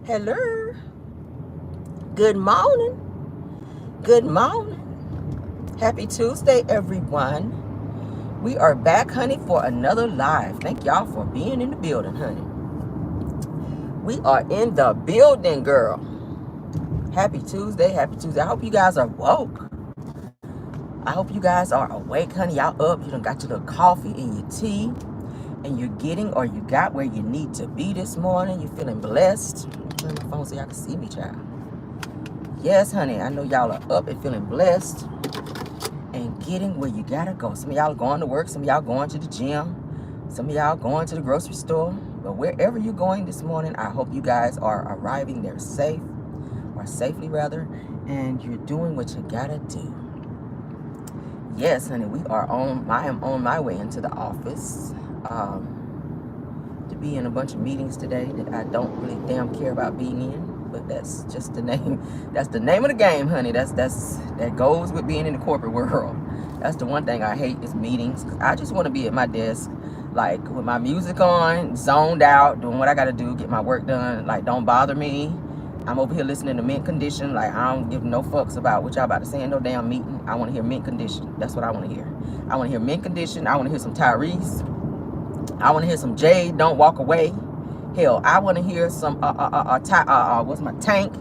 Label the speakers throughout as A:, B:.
A: Hello. Good morning. Good morning. Happy Tuesday, everyone. We are back, honey, for another live. Thank y'all for being in the building, honey. We are in the building, girl. Happy Tuesday. Happy Tuesday. I hope you guys are woke. I hope you guys are awake, honey. Y'all up. You done got your little coffee and your tea. And you're getting or you got where you need to be this morning. You're feeling blessed. Turn my phone so y'all can see me, child. Yes, honey, I know y'all are up and feeling blessed and getting where you gotta go. Some of y'all are going to work. Some of y'all going to the gym. Some of y'all going to the grocery store. But wherever you're going this morning, I hope you guys are arriving there safe, or safely rather, and you're doing what you gotta do. Yes, honey, I am on my way into the office. To be in a bunch of meetings today that I don't really damn care about being in, but that's just the name. That's the name of the game, honey. That goes with being in the corporate world. That's the one thing I hate is meetings. 'Cause I just want to be at my desk, like with my music on, zoned out, doing what I got to do, get my work done. Like, don't bother me. I'm over here listening to Mint Condition. Like, I don't give no fucks about what y'all about to say in no damn meeting. I want to hear Mint Condition. That's what I want to hear. I want to hear Mint Condition. I want to hear some Tyrese. I want to hear some Jade, Don't Walk Away. Hell, I want to hear some, what's my Tank?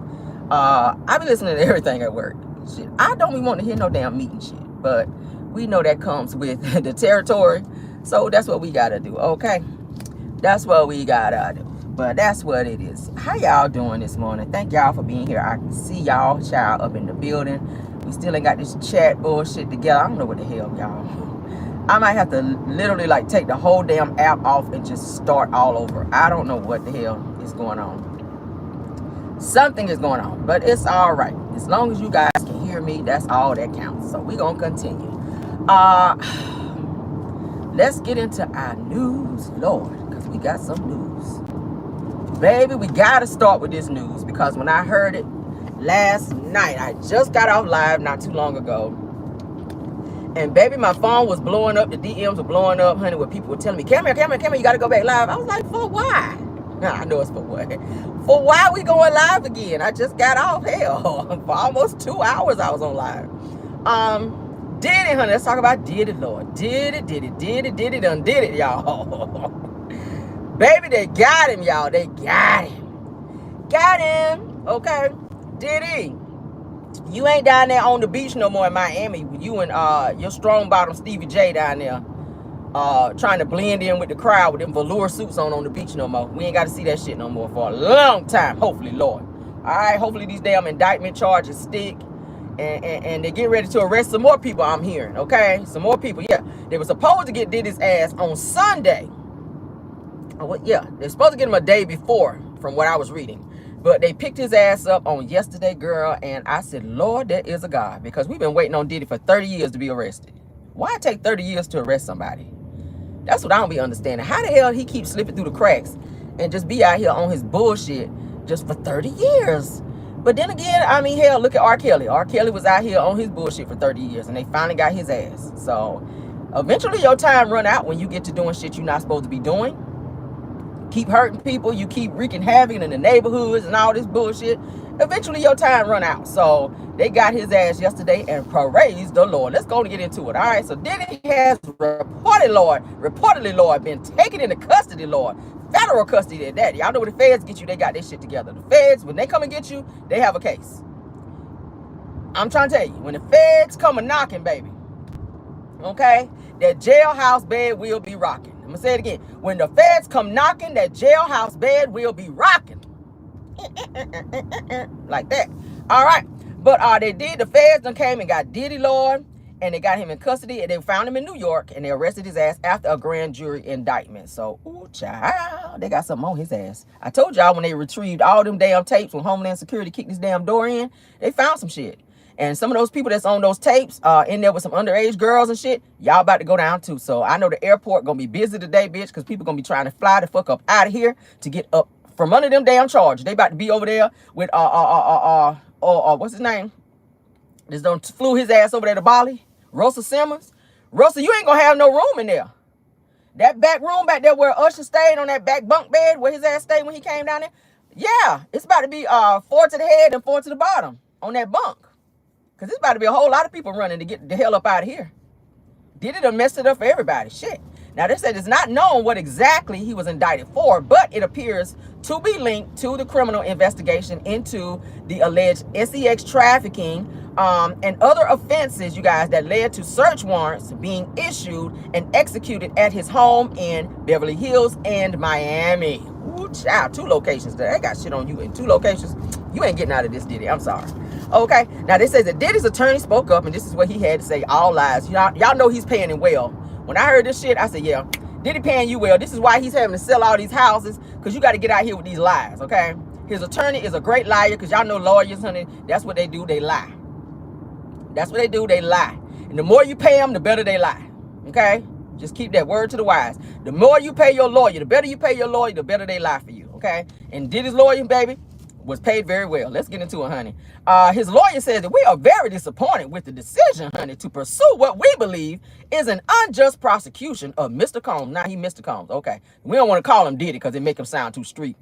A: I be listening to everything at work. Shit, I don't even want to hear no damn meeting shit. But we know that comes with the territory. So that's what we got to do, okay? That's what we got to do. But that's what it is. How y'all doing this morning? Thank y'all for being here. I can see y'all, child, up in the building. We still ain't got this chat bullshit together. I don't know what the hell, y'all. I might have to literally like take the whole damn app off and just start all over. I don't know what the hell is going on. Something is going on, but it's all right. As long as you guys can hear me, that's all that counts. So we're going to continue. Let's get into our news, Lord, because we got some news. Baby, we got to start with this news because when I heard it last night, I just got off live not too long ago. And baby, my phone was blowing up. The DMs were blowing up, honey, where people were telling me, come here, you got to go back live. I was like, for why? I know it's for what. For why we going live again? I just got off, hell. For almost 2 hours I was on live. Diddy, honey, let's talk about Diddy, Lord. Diddy, done did it, y'all. Baby, they got him, y'all. They got him. Got him, okay. Diddy. You ain't down there on the beach no more in Miami. You and your strong bottom Stevie J down there trying to blend in with the crowd with them velour suits on the beach no more. We ain't got to see that shit no more for a long time, hopefully, Lord. All right, hopefully these damn indictment charges stick. And they get ready to arrest some more people, I'm hearing, okay? Some more people, yeah. They were supposed to get Diddy's ass on Sunday. Oh, well, yeah, they're supposed to get him a day before, from what I was reading. But they picked his ass up on yesterday, girl, and I said, Lord, there is a God. Because we've been waiting on Diddy for 30 years to be arrested. Why take 30 years to arrest somebody? That's what I don't be understanding. How the hell he keeps slipping through the cracks and just be out here on his bullshit just for 30 years? But then again, I mean, hell, look at R. Kelly. R. Kelly was out here on his bullshit for 30 years, and they finally got his ass. So eventually your time run out when you get to doing shit you're not supposed to be doing. Keep hurting people, you keep wreaking havoc in the neighborhoods and all this bullshit. Eventually your time run out. So they got his ass yesterday, and praise the Lord. Let's go and get into it. All right, so Diddy has reportedly, Lord, been taken into custody, Lord. Federal custody at that. Y'all know when the feds get you, they got this shit together. The feds, when they come and get you, they have a case. I'm trying to tell you, when the feds come a knocking, baby, okay, that jailhouse bed will be rocking. I'm gonna say it again. When the feds come knocking, that jailhouse bed will be rocking. Like that. All right. But they did. The feds done came and got Diddy, Lord, and they got him in custody, and they found him in New York, and they arrested his ass after a grand jury indictment. So, ooh, child, they got something on his ass. I told y'all when they retrieved all them damn tapes when Homeland Security kicked this damn door in, they found some shit. And some of those people that's on those tapes in there with some underage girls and shit, y'all about to go down too. So I know the airport gonna be busy today, bitch, because people gonna be trying to fly the fuck up out of here to get up from under them damn charges. They about to be over there with what's his name? Just done flew his ass over there to Bali. Russell Simmons. Russell, you ain't gonna have no room in there. That back room back there where Usher stayed on that back bunk bed where his ass stayed when he came down there, Yeah, it's about to be 4 to the head and 4 to the bottom on that bunk. Because it's about to be a whole lot of people running to get the hell up out of here. Diddy done messed it up for everybody. Shit. Now, they said it's not known what exactly he was indicted for, but it appears to be linked to the criminal investigation into the alleged sex trafficking and other offenses, you guys, that led to search warrants being issued and executed at his home in Beverly Hills and Miami. Ooh, child, 2 locations. They got shit on you in 2 locations. You ain't getting out of this, Diddy. I'm sorry. Okay. Now, they say that Diddy's attorney spoke up, and this is what he had to say. All lies. Y'all know he's paying him well. When I heard this shit, I said, yeah, Diddy paying you well. This is why he's having to sell all these houses, because you got to get out here with these lies, okay? His attorney is a great liar, because y'all know lawyers, honey, that's what they do. They lie. That's what they do. They lie. And the more you pay them, the better they lie, okay? Just keep that word to the wise. The more you pay your lawyer, the better you pay your lawyer, the better they lie for you, okay? And Diddy's lawyer, baby, was paid very well. Let's get into it, honey. His lawyer says that we are very disappointed with the decision, honey, to pursue what we believe is an unjust prosecution of Mr. Combs. Now, he Mr. Combs. Okay. We don't want to call him Diddy because it make him sound too street.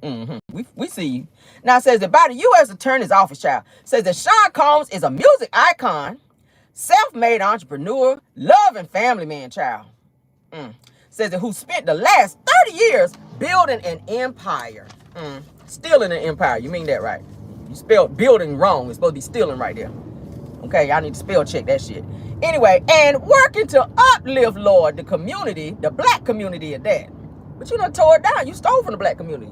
A: We see you. Now, it says that by the U.S. Attorney's Office, child, says that Sean Combs is a music icon, self-made entrepreneur, love and family man, child. Says that who spent the last 30 years building an empire. Stealing an empire. You mean that right? You spelled building wrong. It's supposed to be stealing right there. Okay, y'all need to spell check that shit. Anyway, and working to uplift, Lord, the community, the black community at that. But you done tore it down. You stole from the black community.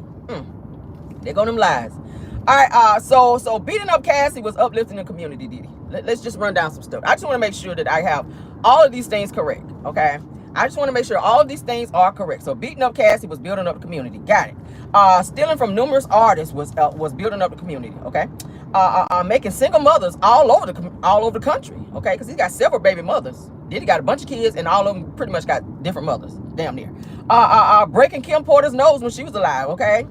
A: There go them lies. All right, so beating up Cassie was uplifting the community, Diddy. Let's just run down some stuff. I just want to make sure that I have all of these things correct, okay? I just want to make sure all of these things are correct. So beating up Cassie was building up the community. Got it. Stealing from numerous artists was building up the community. Okay. Making single mothers all over the country. Okay, because he got several baby mothers. Diddy got a bunch of kids, and all of them pretty much got different mothers. Damn near. Breaking Kim Porter's nose when she was alive. Okay,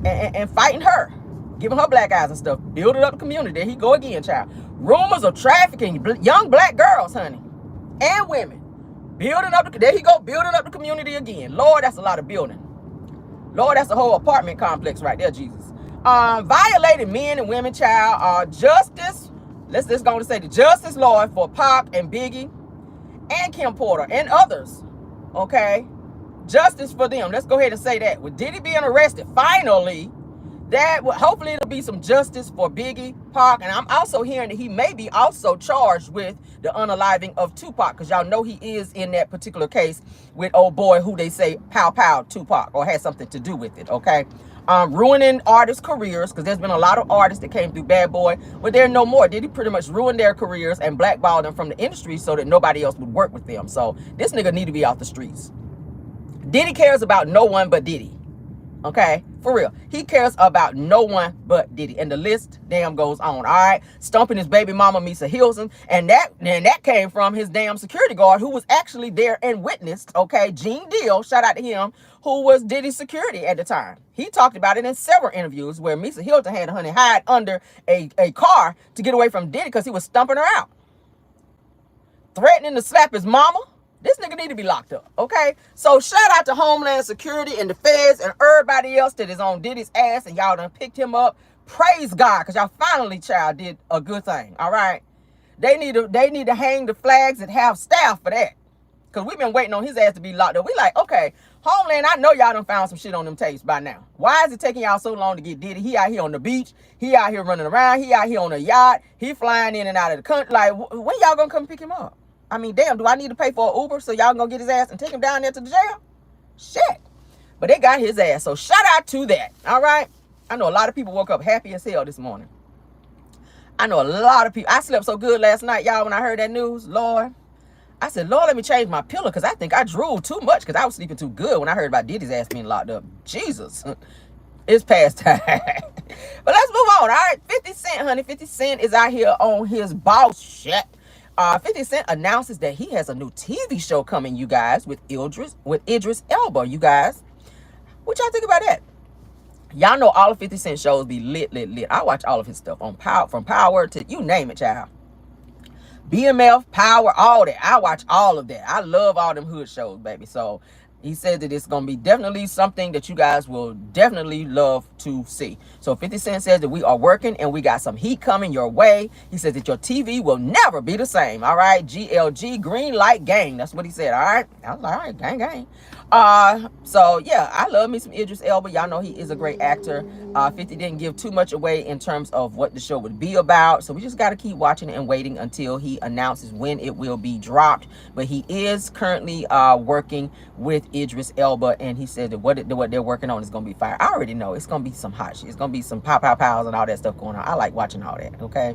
A: and fighting her, giving her black eyes and stuff. Building up the community. There he go again, child. Rumors of trafficking young black girls, honey, and women. Building up, there he go, building up the community again. Lord, that's a lot of building. Lord, that's a whole apartment complex right there, Jesus. Violated men and women, child. Justice, let's go and say the justice, Lord, for Pop and Biggie and Kim Porter and others, okay? Justice for them. Let's go ahead and say that. With Diddy being arrested, finally, that hopefully it'll be some justice for Biggie, Pac, and I'm also hearing that he may be also charged with the unaliving of Tupac, because y'all know he is in that particular case with old boy who they say pow pow Tupac or has something to do with it, okay? Ruining artists' careers, because there's been a lot of artists that came through Bad Boy, but they're no more. Did he pretty much ruin their careers and blackball them from the industry so that nobody else would work with them? So this nigga need to be off the streets. Diddy cares about no one but Diddy. Okay, for real. He cares about no one but Diddy. And the list damn goes on. All right. Stumping his baby mama, Misa Hilson. And that came from his damn security guard who was actually there and witnessed, okay, Gene Deal, shout out to him, who was Diddy's security at the time. He talked about it in several interviews where Misa Hilton had honey hide under a car to get away from Diddy because he was stumping her out. Threatening to slap his mama. This nigga need to be locked up, okay? So shout out to Homeland Security and the feds and everybody else that is on Diddy's ass and y'all done picked him up. Praise God, because y'all finally, child, did a good thing, all right? They need to hang the flags and have staff for that. Because we've been waiting on his ass to be locked up. We like, okay, Homeland, I know y'all done found some shit on them tapes by now. Why is it taking y'all so long to get Diddy? He out here on the beach. He out here running around. He out here on a yacht. He flying in and out of the country. Like, when y'all gonna come pick him up? I mean, damn, do I need to pay for an Uber so y'all gonna get his ass and take him down there to the jail? Shit. But they got his ass. So shout out to that. All right. I know a lot of people woke up happy as hell this morning. I know a lot of people. I slept so good last night, y'all, when I heard that news. Lord. I said, Lord, let me change my pillow because I think I drooled too much because I was sleeping too good when I heard about Diddy's ass being locked up. Jesus. It's past time. But let's move on. All right. 50 Cent, honey. 50 Cent is out here on his boss shit. 50 Cent announces that he has a new TV show coming, you guys, with Idris Elba, you guys. What y'all think about that? Y'all know all of 50 Cent shows be lit. I watch all of his stuff on Power, from Power to you name it, child. BMF, Power, all that. I watch all of that. I love all them hood shows, baby. So He said that it's going to be definitely something that you guys will definitely love to see. So 50 Cent says that we are working and we got some heat coming your way. He says that your TV will never be the same. All right. GLG, green light gang. That's what he said. All right. I was like, all right, gang, gang. So yeah, I love me some Idris Elba. Y'all know he is a great actor. 50 didn't give too much away in terms of what the show would be about. So we just got to keep watching and waiting until he announces when it will be dropped. But he is currently working with Idris Elba, and he said that what they're working on is going to be fire. I already know it's going to be some hot shit. It's going to be some pow pows and all that stuff going on. I like watching all that. Okay.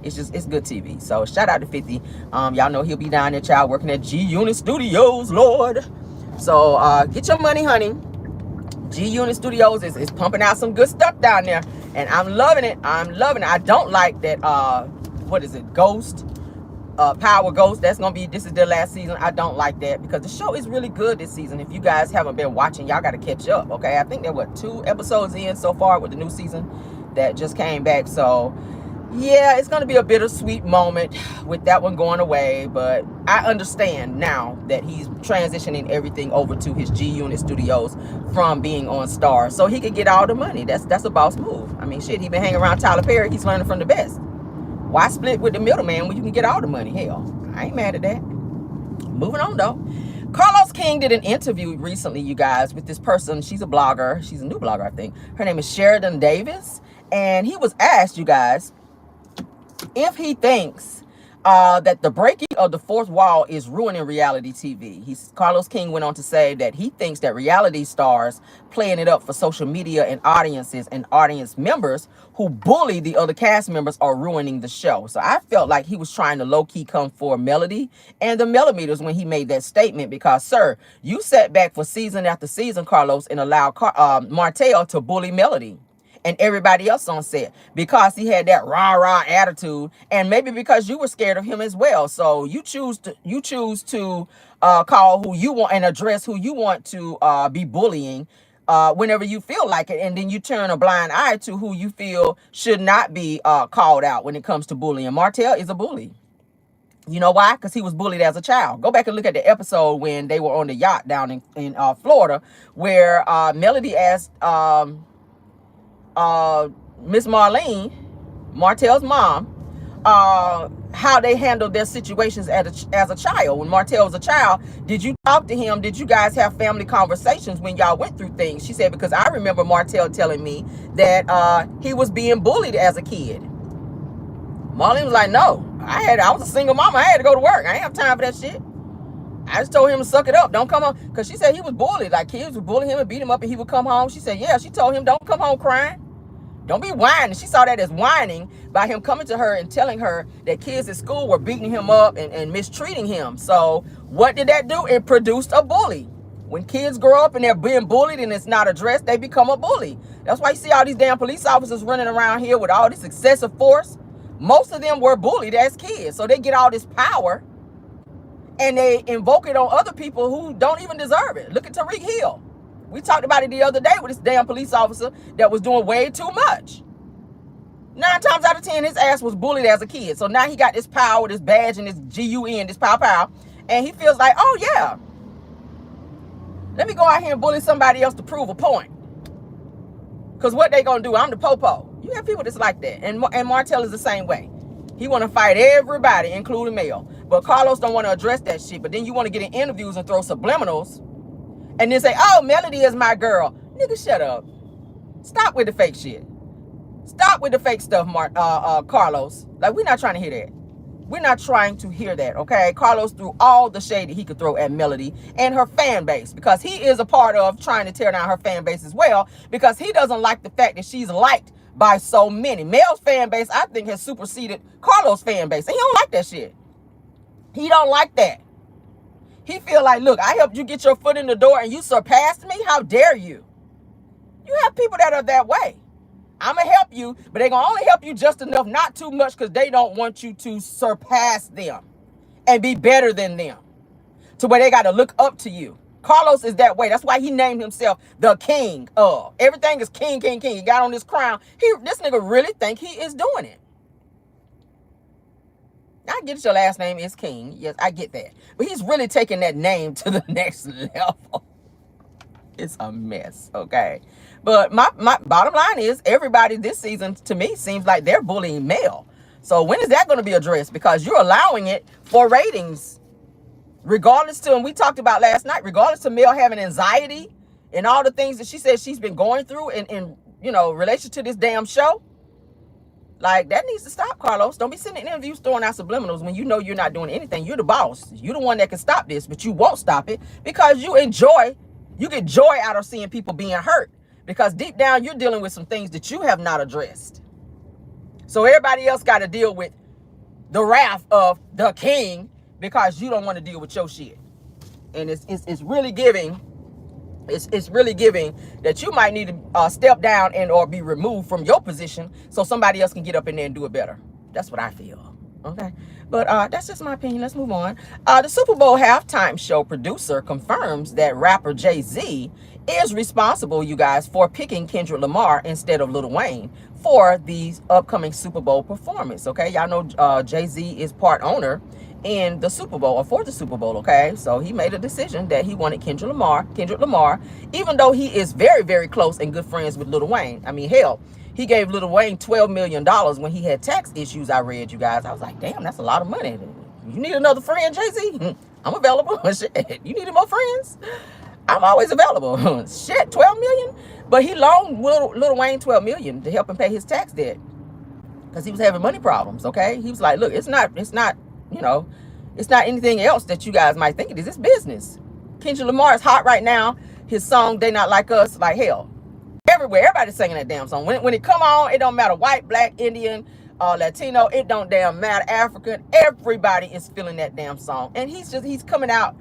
A: It's good TV. So shout out to 50. Y'all know he'll be down there, child, working at G Unit Studios, Lord. So get your money, honey. G Unit Studios is pumping out some good stuff down there, and I'm loving it. I'm loving it. I don't like that. What is it? Ghost. Power Ghost. This is their last season. I don't like that because the show is really good this season. If you guys haven't been watching, y'all got to catch up. Okay, I think there were 2 episodes in so far with the new season that just came back. So yeah, it's going to be a bittersweet moment with that one going away, but I understand now that he's transitioning everything over to his G Unit Studios from being on Star, so he could get all the money. That's a boss move. I mean, shit, he been hanging around Tyler Perry. He's learning from the best. Why split with the middleman when you can get all the money? Hell, I ain't mad at that. Moving on, though. Carlos King did an interview recently, you guys, with this person. She's a blogger. She's a new blogger, I think. Her name is Sheridan Davis. And he was asked, you guys, if he thinks that the breaking of the fourth wall is ruining reality TV. Carlos King went on to say that he thinks that reality stars playing it up for social media and audiences and audience members who bully the other cast members are ruining the show. So I felt like he was trying to low-key come for Melody and the Millimeters when he made that statement because, sir, you sat back for season after season, Carlos, and allowed Martell to bully Melody and everybody else on set because he had that rah-rah attitude, and maybe because you were scared of him as well. So you choose to call who you want and address who you want to be bullying whenever you feel like it, and then you turn a blind eye to who you feel should not be called out when it comes to bullying. Martell is a bully. You know why? Because he was bullied as a child. Go back and look at the episode when they were on the yacht down in Florida, where Melody asked Miss Marlene, Martell's mom, how they handled their situations as a child. When Martell was a child, did you talk to him? Did you guys have family conversations when y'all went through things? She said, because I remember Martell telling me that he was being bullied as a kid. Marlene was like, no, I was a single mama. I had to go to work. I ain't have time for that shit. I just told him to suck it up. Don't come home. Because she said he was bullied. Like, kids would bully him and beat him up and he would come home. She said, yeah, she told him, don't come home crying. Don't be whining. She saw that as whining by him coming to her and telling her that kids at school were beating him up and mistreating him. So what did that do? It produced a bully. When kids grow up and they're being bullied and it's not addressed, they become a bully. That's why you see all these damn police officers running around here with all this excessive force. Most of them were bullied as kids. So they get all this power and they invoke it on other people who don't even deserve it. Look at Tariq Hill. We talked about it the other day with this damn police officer that was doing way too much. 9 times out of 10, his ass was bullied as a kid. So now he got this power, this badge, and this GUN, this pow. And he feels like, oh yeah, let me go out here and bully somebody else to prove a point. Because what they gonna do? I'm the popo. You have people that's like that. And Martell is the same way. He want to fight everybody, including Mel. But Carlos don't want to address that shit. But then you want to get in interviews and throw subliminals and then say, oh, Melody is my girl. Nigga, shut up. Stop with the fake shit. Stop with the fake stuff, Carlos. Like, we're not trying to hear that. We're not trying to hear that, okay? Carlos threw all the shade that he could throw at Melody and her fan base because he is a part of trying to tear down her fan base as well because he doesn't like the fact that she's liked by so many. Mel's fan base, I think, has superseded Carlos' fan base. And he don't like that shit. He don't like that. He feel like, look, I helped you get your foot in the door and you surpassed me? How dare you? You have people that are that way. I'm going to help you, but they're going to only help you just enough, not too much, because they don't want you to surpass them and be better than them to where they got to look up to you. Carlos is that way. That's why he named himself the king of. Everything is king. He got on this crown. This nigga really think he is doing it. I get your last name is King. Yes, I get that. But he's really taking that name to the next level. It's a mess, okay? But my bottom line is everybody this season, to me, seems like they're bullying Mel. So when is that going to be addressed? Because you're allowing it for ratings. Regardless to, and we talked about last night, regardless to Mel having anxiety and all the things that she said she's been going through in relation to this damn show. Like, that needs to stop, Carlos. Don't be sitting in interviews throwing out subliminals when you know you're not doing anything. You're the boss. You're the one that can stop this, but you won't stop it because you get joy out of seeing people being hurt. Because deep down, you're dealing with some things that you have not addressed. So everybody else got to deal with the wrath of the king because you don't want to deal with your shit. And it's really giving. It's really giving that you might need to step down and or be removed from your position so somebody else can get up in there and do it better. That's what I feel. Okay. But that's just my opinion. Let's move on. The Super Bowl halftime show producer confirms that rapper Jay-Z is responsible, you guys, for picking Kendrick Lamar instead of Lil Wayne for the upcoming Super Bowl performance. Okay. Y'all know Jay-Z is part owner in the Super Bowl, or for the Super Bowl, okay? So he made a decision that he wanted Kendrick Lamar, even though he is very, very close and good friends with Lil Wayne. I mean, hell, he gave Lil Wayne $12 million when he had tax issues, I read, you guys. I was like, damn, that's a lot of money. You need another friend, Jay-Z? I'm available. Shit, you need more friends? I'm always available. Shit, $12 million? But he loaned Lil Wayne $12 million to help him pay his tax debt because he was having money problems, okay? He was like, look, it's not anything else that you guys might think it is. It's business. Kendrick Lamar is hot right now. His song, They Not Like Us, like hell. Everywhere. Everybody's singing that damn song. When it come on, it don't matter white, black, Indian, Latino. It don't damn matter. African. Everybody is feeling that damn song. And he's coming out.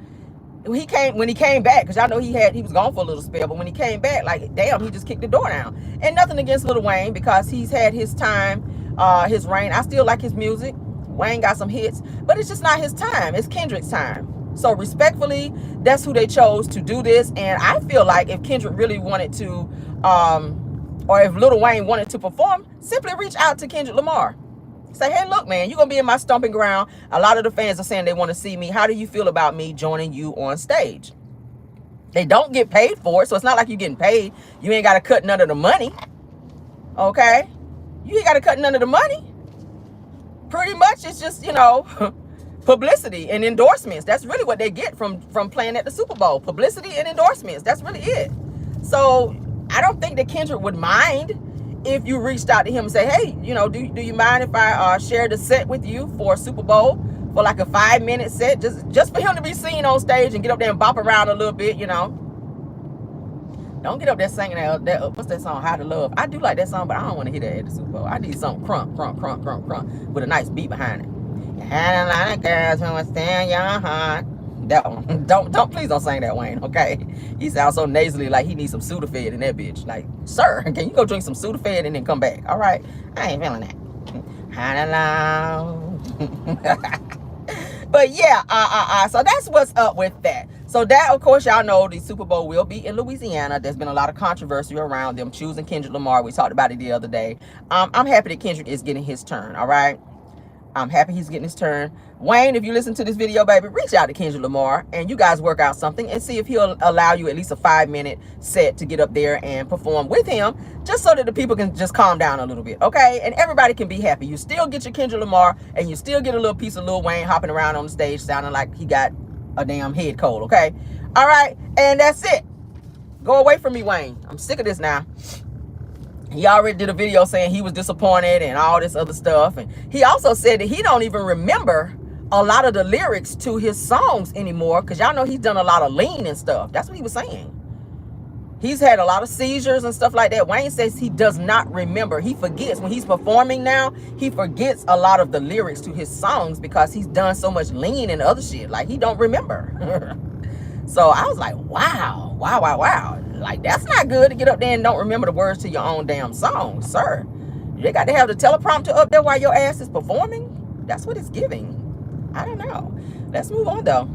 A: When he came back, because y'all know he was gone for a little spell, but when he came back, like, damn, he just kicked the door down. And nothing against Lil Wayne, because he's had his time, his reign. I still like his music. Wayne got some hits, but it's just not his time. It's Kendrick's time. So respectfully, that's who they chose to do this. And I feel like if Kendrick really wanted to, or if Lil Wayne wanted to perform, simply reach out to Kendrick Lamar. Say, hey, look, man, you're going to be in my stomping ground. A lot of the fans are saying they want to see me. How do you feel about me joining you on stage? They don't get paid for it, so it's not like you're getting paid. You ain't got to cut none of the money. Okay? You ain't got to cut none of the money. Pretty much it's just, publicity and endorsements. That's really what they get from playing at the Super Bowl. Publicity and endorsements. That's really it. So I don't think that Kendrick would mind if you reached out to him and say, hey, do you mind if I share the set with you for Super Bowl for like a 5-minute set? Just for him to be seen on stage and get up there and bop around a little bit, Don't get up there singing that what's that song, How to Love. I do like that song, but I don't want to hear that at the Super Bowl. I need something crunk, crunk, crunk, crunk, crunk, with a nice beat behind it. Had a lot of girls who would stay in your heart. That one. Please don't sing that, Wayne, okay? He sounds so nasally like he needs some Sudafed in that bitch. Like, sir, can you go drink some Sudafed and then come back? All right? I ain't feeling that. How to love. But yeah, so that's what's up with that. So that, of course, y'all know the Super Bowl will be in Louisiana. There's been a lot of controversy around them choosing Kendrick Lamar. We talked about it the other day. I'm happy that Kendrick is getting his turn, all right? I'm happy he's getting his turn. Wayne, if you listen to this video, baby, reach out to Kendrick Lamar and you guys work out something and see if he'll allow you at least a 5-minute set to get up there and perform with him, just so that the people can just calm down a little bit, okay? And everybody can be happy. You still get your Kendrick Lamar and you still get a little piece of Lil Wayne hopping around on the stage sounding like he got a damn head cold, okay? All right, and that's it. Go away from me, Wayne. I'm sick of this now. He already did a video saying he was disappointed and all this other stuff. And he also said that he don't even remember a lot of the lyrics to his songs anymore, because y'all know he's done a lot of lean and stuff. That's what he was saying. He's had a lot of seizures and stuff like that. Wayne says he does not remember. He forgets. When he's performing now, he forgets a lot of the lyrics to his songs because he's done so much lean and other shit. Like, he don't remember. So I was like, wow. Like, that's not good to get up there and don't remember the words to your own damn song, sir. They got to have the teleprompter up there while your ass is performing. That's what it's giving. I don't know. Let's move on, though.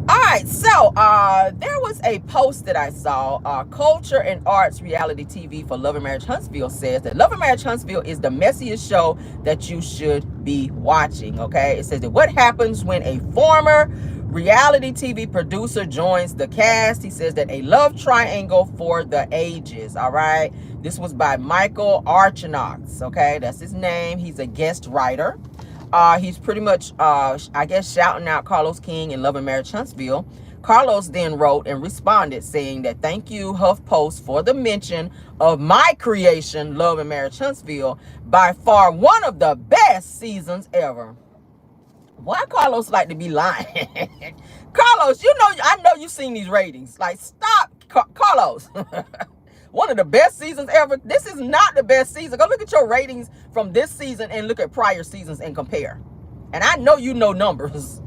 A: All right, so there was a post that I saw. Culture and Arts Reality TV for Love and Marriage Huntsville says that Love and Marriage Huntsville is the messiest show that you should be watching, okay? It says that what happens when a former Reality TV producer joins the cast. He says that a love triangle for the ages. All right. This was by Michael Archinox. Okay. That's his name. He's a guest writer. He's pretty much, I guess, shouting out Carlos King in Love and Marriage Huntsville. Carlos then wrote and responded saying that thank you, HuffPost, for the mention of my creation, Love and Marriage Huntsville, by far one of the best seasons ever. Why Carlos like to be lying? Carlos, you know, I know you've seen these ratings. Like, stop, Carlos. One of the best seasons ever. This is not the best season. Go look at your ratings from this season and look at prior seasons and compare. And I know you know numbers.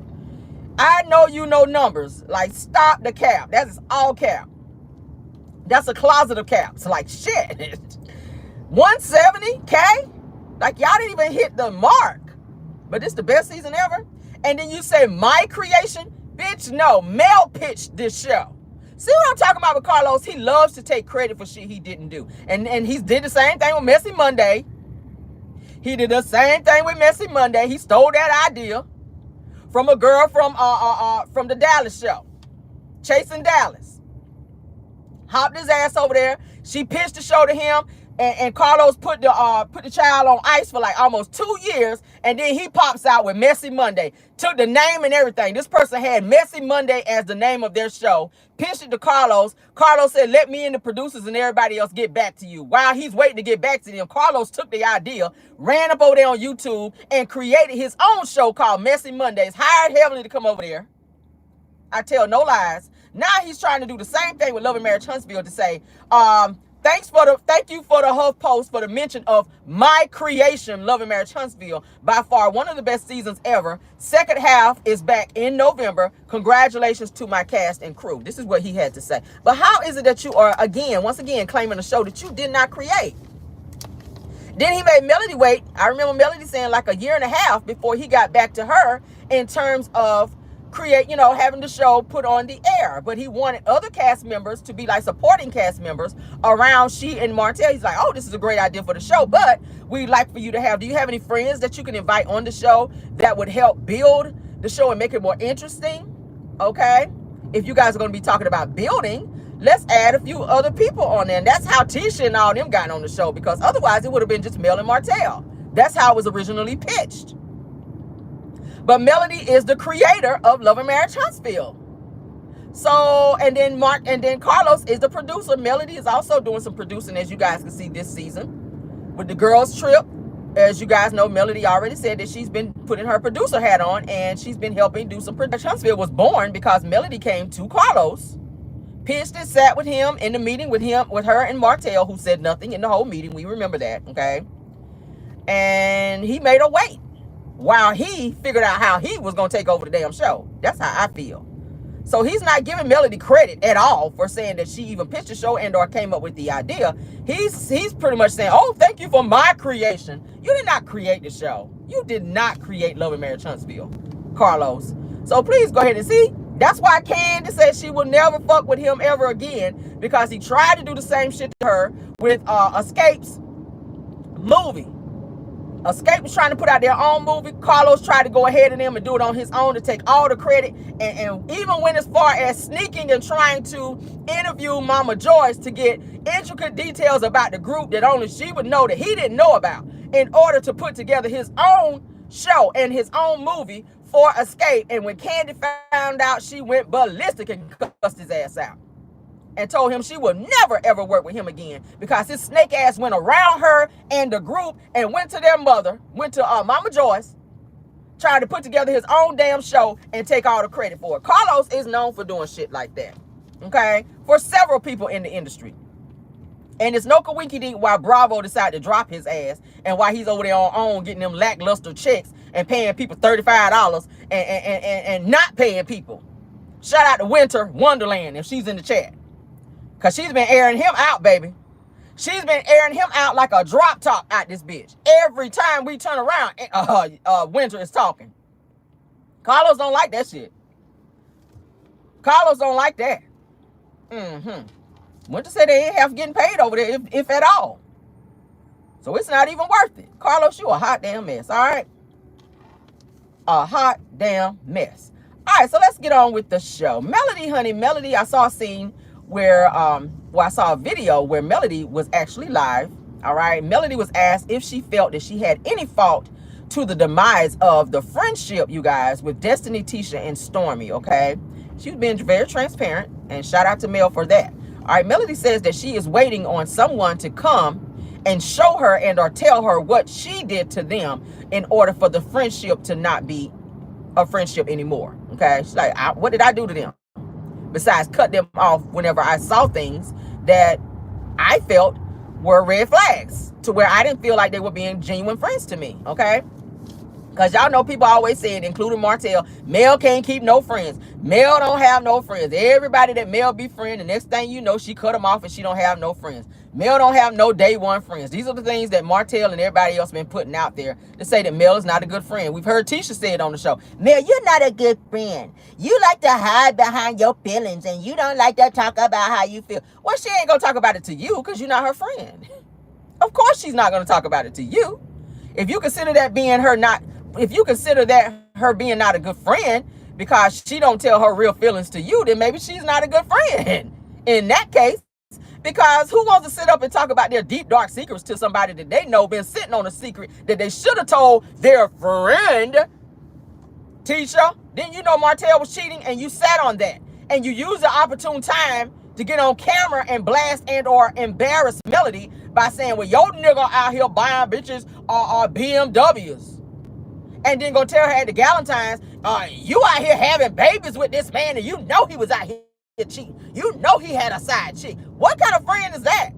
A: I know you know numbers. Like, stop the cap. That is all cap. That's a closet of caps. Like, shit. 170K? Like, y'all didn't even hit the mark. But this the best season ever? And then you say my creation? Bitch, no. Mel pitched this show. See what I'm talking about with Carlos? He loves to take credit for shit he didn't do. And he did the same thing with Messy Monday. He did the same thing with Messy Monday. He stole that idea from a girl from the Dallas show. Chasing Dallas. Hopped his ass over there. She pitched the show to him. And Carlos put the child on ice for like almost 2 years, and then he pops out with Messy Monday. Took the name and everything. This person had Messy Monday as the name of their show. Pitched it to Carlos. Carlos said, let me and the producers and everybody else get back to you. While he's waiting to get back to them, Carlos took the idea, ran up over there on YouTube, and created his own show called Messy Mondays. Hired Heavenly to come over there. I tell no lies. Now he's trying to do the same thing with Love and Marriage Huntsville to say, thank you for the HuffPost for the mention of my creation, Love and Marriage Huntsville. By far one of the best seasons ever. Second half is back in November. Congratulations to my cast and crew. This is what he had to say. But how is it that you are, once again, claiming a show that you did not create? Then he made Melody wait. I remember Melody saying like a year and a half before he got back to her in terms of having the show put on the air. But he wanted other cast members to be like supporting cast members around she and Martell. He's like, oh, this is a great idea for the show, but we'd like for you to have, do you have any friends that you can invite on the show that would help build the show and make it more interesting? Okay. If you guys are going to be talking about building, let's add a few other people on there. And that's how Tisha and all them got on the show, because otherwise it would have been just Mel and Martell. That's how it was originally pitched. But Melody is the creator of Love and Marriage Huntsville. So, and then Carlos is the producer. Melody is also doing some producing, as you guys can see this season. With the girls' trip, as you guys know, Melody already said that she's been putting her producer hat on and she's been helping do some production. Huntsville was born because Melody came to Carlos, pitched and sat with him in the meeting with her and Martell, who said nothing in the whole meeting. We remember that, okay? And he made her wait while he figured out how he was going to take over the damn show. That's how I feel. So he's not giving Melody credit at all for saying that she even pitched the show and or came up with the idea. He's pretty much saying, oh, thank you for my creation. You did not create the show. You did not create Love and Marriage Huntsville, Carlos. So please go ahead and see. That's why Candace said she will never fuck with him ever again, because he tried to do the same shit to her with Escape's movie. Escape was trying to put out their own movie. Carlos tried to go ahead of them and do it on his own to take all the credit, and even went as far as sneaking and trying to interview Mama Joyce to get intricate details about the group that only she would know that he didn't know about, in order to put together his own show and his own movie for Escape. And when Candy found out, she went ballistic and cussed his ass out and told him she would never ever work with him again, because his snake ass went around her and the group and went to their mother, went to Mama Joyce, tried to put together his own damn show and take all the credit for it. Carlos is known for doing shit like that, okay, for several people in the industry. And it's no coinky-dink why Bravo decided to drop his ass, and why he's over there on OWN getting them lackluster checks and paying people $35 and not paying people. Shout out to Winter Wonderland if she's in the chat. Because she's been airing him out, baby. She's been airing him out like a drop top out this bitch. Every time we turn around, Winter is talking. Carlos don't like that shit. Carlos don't like that. Winter said they ain't half getting paid over there, if at all. So it's not even worth it. Carlos, you a hot damn mess, all right? A hot damn mess. All right, so let's get on with the show. Melody, honey, Melody, I saw a scene where, I saw a video where Melody was actually live. All right, Melody was asked if she felt that she had any fault to the demise of the friendship, you guys, with Destiny, Tisha, and Stormy, okay? She's been very transparent, and shout out to Mel for that. All right, Melody says that she is waiting on someone to come and show her and or tell her what she did to them in order for the friendship to not be a friendship anymore, okay? She's like, what did I do to them? Besides cut them off whenever I saw things that I felt were red flags to where I didn't feel like they were being genuine friends to me, okay? Because y'all know people always say it, including Martell, Mel can't keep no friends. Mel don't have no friends. Everybody that Mel be friend, the next thing you know, she cut them off and she don't have no friends. Mel don't have no day one friends. These are the things that Martell and everybody else been putting out there to say that Mel is not a good friend. We've heard Tisha say it on the show. Mel, you're not a good friend. You like to hide behind your feelings and you don't like to talk about how you feel. Well, she ain't going to talk about it to you because you're not her friend. Of course she's not going to talk about it to you. If you consider that being her not... If you consider that her being not a good friend because she don't tell her real feelings to you, then maybe she's not a good friend in that case. Because who wants to sit up and talk about their deep, dark secrets to somebody that they know been sitting on a secret that they should have told their friend? Tisha, didn't you know Martell was cheating and you sat on that? And you used the opportune time to get on camera and blast and or embarrass Melody by saying, well, your nigga out here buying bitches or BMWs. And then go tell her at the Galentine's, you out here having babies with this man and you know he was out here cheating. You know he had a side chick. What kind of friend is that?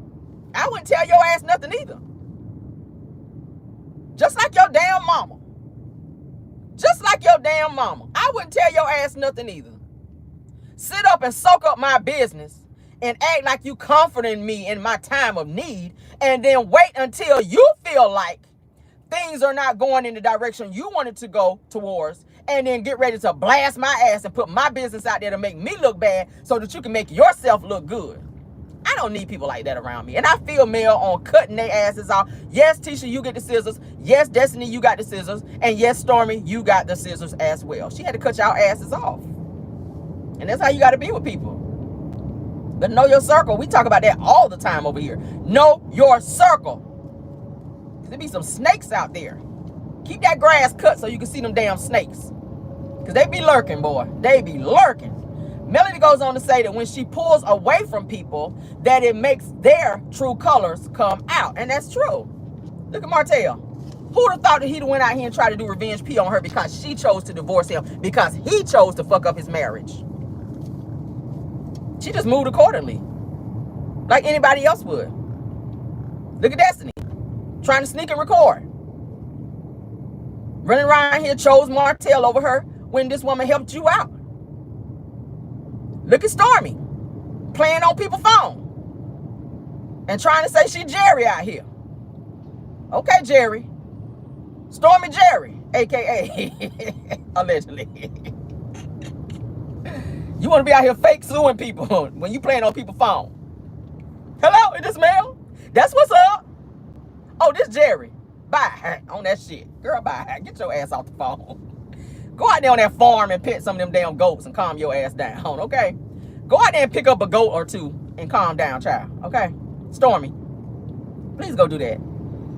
A: I wouldn't tell your ass nothing either. Just like your damn mama. Just like your damn mama. I wouldn't tell your ass nothing either. Sit up and soak up my business and act like you comforting me in my time of need and then wait until you feel like things are not going in the direction you want it to go towards, and then get ready to blast my ass and put my business out there to make me look bad so that you can make yourself look good. I don't need people like that around me. And I feel Mel on cutting their asses off. Yes, Tisha, you get the scissors. Yes, Destiny, you got the scissors. And yes, Stormy, you got the scissors as well. She had to cut y'all asses off. And that's how you got to be with people. But know your circle. We talk about that all the time over here. Know your circle. There be some snakes out there. Keep that grass cut so you can see them damn snakes. Because they be lurking, boy. They be lurking. Melody goes on to say that when she pulls away from people, that it makes their true colors come out. And that's true. Look at Martell. Who would have thought that he'd went out here and tried to do revenge P on her because she chose to divorce him, because he chose to fuck up his marriage? She just moved accordingly. Like anybody else would. Look at Destiny. Trying to sneak and record. Running around here, chose Martell over her when this woman helped you out. Look at Stormy. Playing on people's phone. And trying to say she Jerry out here. Okay, Jerry. Stormy Jerry, a.k.a. allegedly. You want to be out here fake suing people when you playing on people's phone. Hello, is this Mel? That's what's up. Oh, this Jerry. Bye. On that shit. Girl, bye. Get your ass off the phone. Go out there on that farm and pet some of them damn goats and calm your ass down, okay? Go out there and pick up a goat or two and calm down, child, okay? Stormy, please go do that.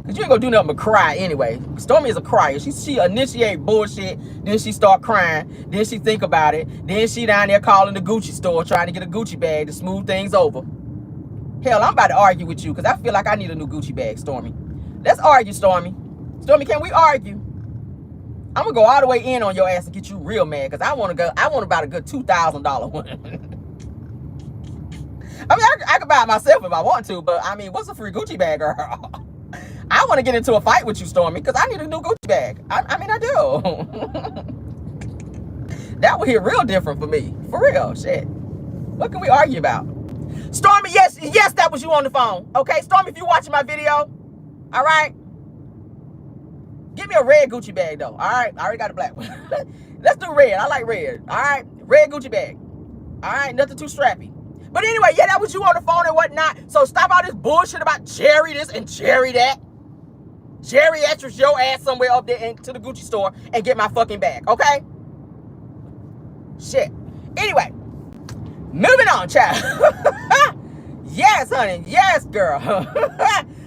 A: Because you ain't gonna do nothing but cry anyway. Stormy is a crier. She initiate bullshit, then she start crying, then she think about it, then she down there calling the Gucci store trying to get a Gucci bag to smooth things over. Hell, I'm about to argue with you because I feel like I need a new Gucci bag, Stormy. Let's argue, Stormy. Stormy, can we argue? I'm gonna go all the way in on your ass and get you real mad because I want about a good $2,000 one. I mean, I could buy it myself if I want to, but I mean, what's a free Gucci bag, girl? I want to get into a fight with you, Stormy, because I need a new Gucci bag. I mean, I do. That would hit real different for me. For real, shit. What can we argue about? Stormy, yes, that was you on the phone. Okay, Stormy, if you watching my video, all right, give me a red Gucci bag, though. All right, I already got a black one. Let's do red. I like red. All right, red Gucci bag. All right, nothing too strappy. But anyway, yeah, that was you on the phone and whatnot. So stop all this bullshit about Jerry this and Jerry that. Geriatrics your ass somewhere up there to the Gucci store and get my fucking bag, okay? Shit. Anyway, moving on, child. Yes, honey. Yes, girl.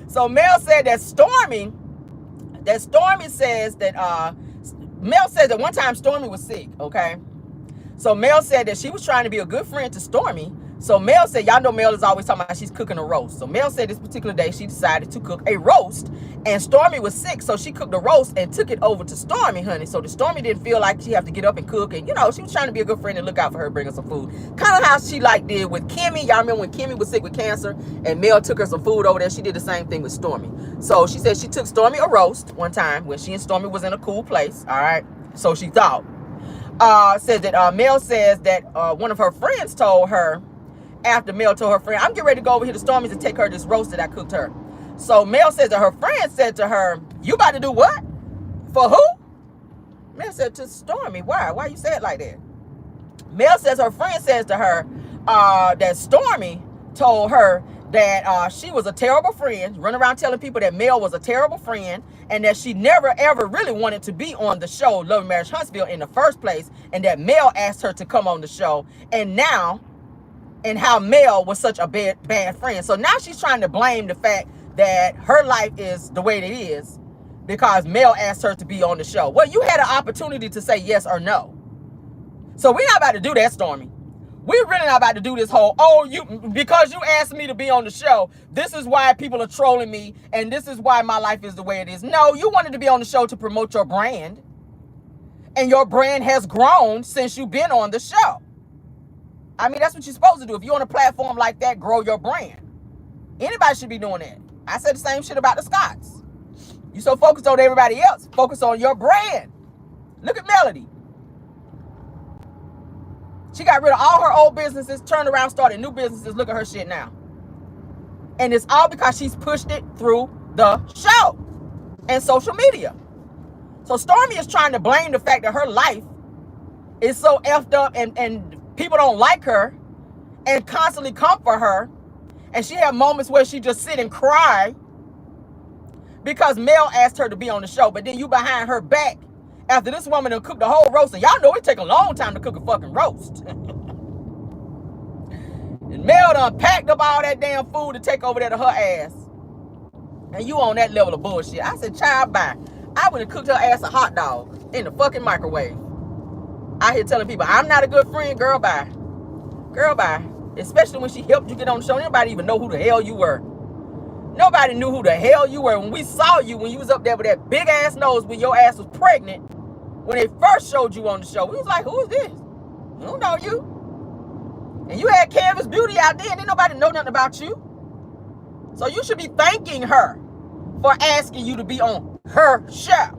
A: So Mel said that Stormy says that Mel says that one time Stormy was sick, okay? So Mel said that she was trying to be a good friend to Stormy. So Mel said, y'all know Mel is always talking about she's cooking a roast. So Mel said this particular day she decided to cook a roast, and Stormy was sick, so she cooked the roast and took it over to Stormy, honey. So the Stormy didn't feel like she had to get up and cook, and you know, she was trying to be a good friend and look out for her, bring her some food. Kind of how she like did with Kimmy. Y'all remember when Kimmy was sick with cancer and Mel took her some food over there? She did the same thing with Stormy. So she said she took Stormy a roast one time when she and Stormy was in a cool place, all right? So she thought. Says that Mel says that one of her friends told her, after Mel told her friend, I'm getting ready to go over here to Stormy's and take her this roast that I cooked her. So Mel says that her friend said to her, you about to do what? For who? Mel said, to Stormy. Why you say it like that? Mel says her friend says to her that Stormy told her that she was a terrible friend, running around telling people that Mel was a terrible friend, and that she never ever really wanted to be on the show Love and Marriage Huntsville in the first place, and that Mel asked her to come on the show, and how Mel was such a bad friend. So now she's trying to blame the fact that her life is the way it is because Mel asked her to be on the show. Well, you had an opportunity to say yes or no. So we're not about to do that, Stormy. We're really not about to do this whole, because you asked me to be on the show, this is why people are trolling me, and this is why my life is the way it is. No, you wanted to be on the show to promote your brand, and your brand has grown since you've been on the show. I mean, that's what you're supposed to do. If you're on a platform like that, grow your brand. Anybody should be doing that. I said the same shit about the Scotts. You so focused on everybody else. Focus on your brand. Look at Melody. She got rid of all her old businesses, turned around, started new businesses. Look at her shit now. And it's all because she's pushed it through the show and social media. So Stormy is trying to blame the fact that her life is so effed up and people don't like her and constantly come for her. And she had moments where she just sit and cry because Mel asked her to be on the show. But then you behind her back after this woman done cooked the whole roast. And y'all know it take a long time to cook a fucking roast. And Mel done packed up all that damn food to take over there to her ass. And you on that level of bullshit. I said, child, bye. I would have cooked her ass a hot dog in the fucking microwave. I here telling people, I'm not a good friend. Girl, bye. Girl, bye. Especially when she helped you get on the show. Nobody even know who the hell you were. Nobody knew who the hell you were. When we saw you, when you was up there with that big ass nose when your ass was pregnant, when they first showed you on the show, we was like, who is this? We don't know you. And you had Canvas Beauty out there and didn't nobody know nothing about you. So you should be thanking her for asking you to be on her show.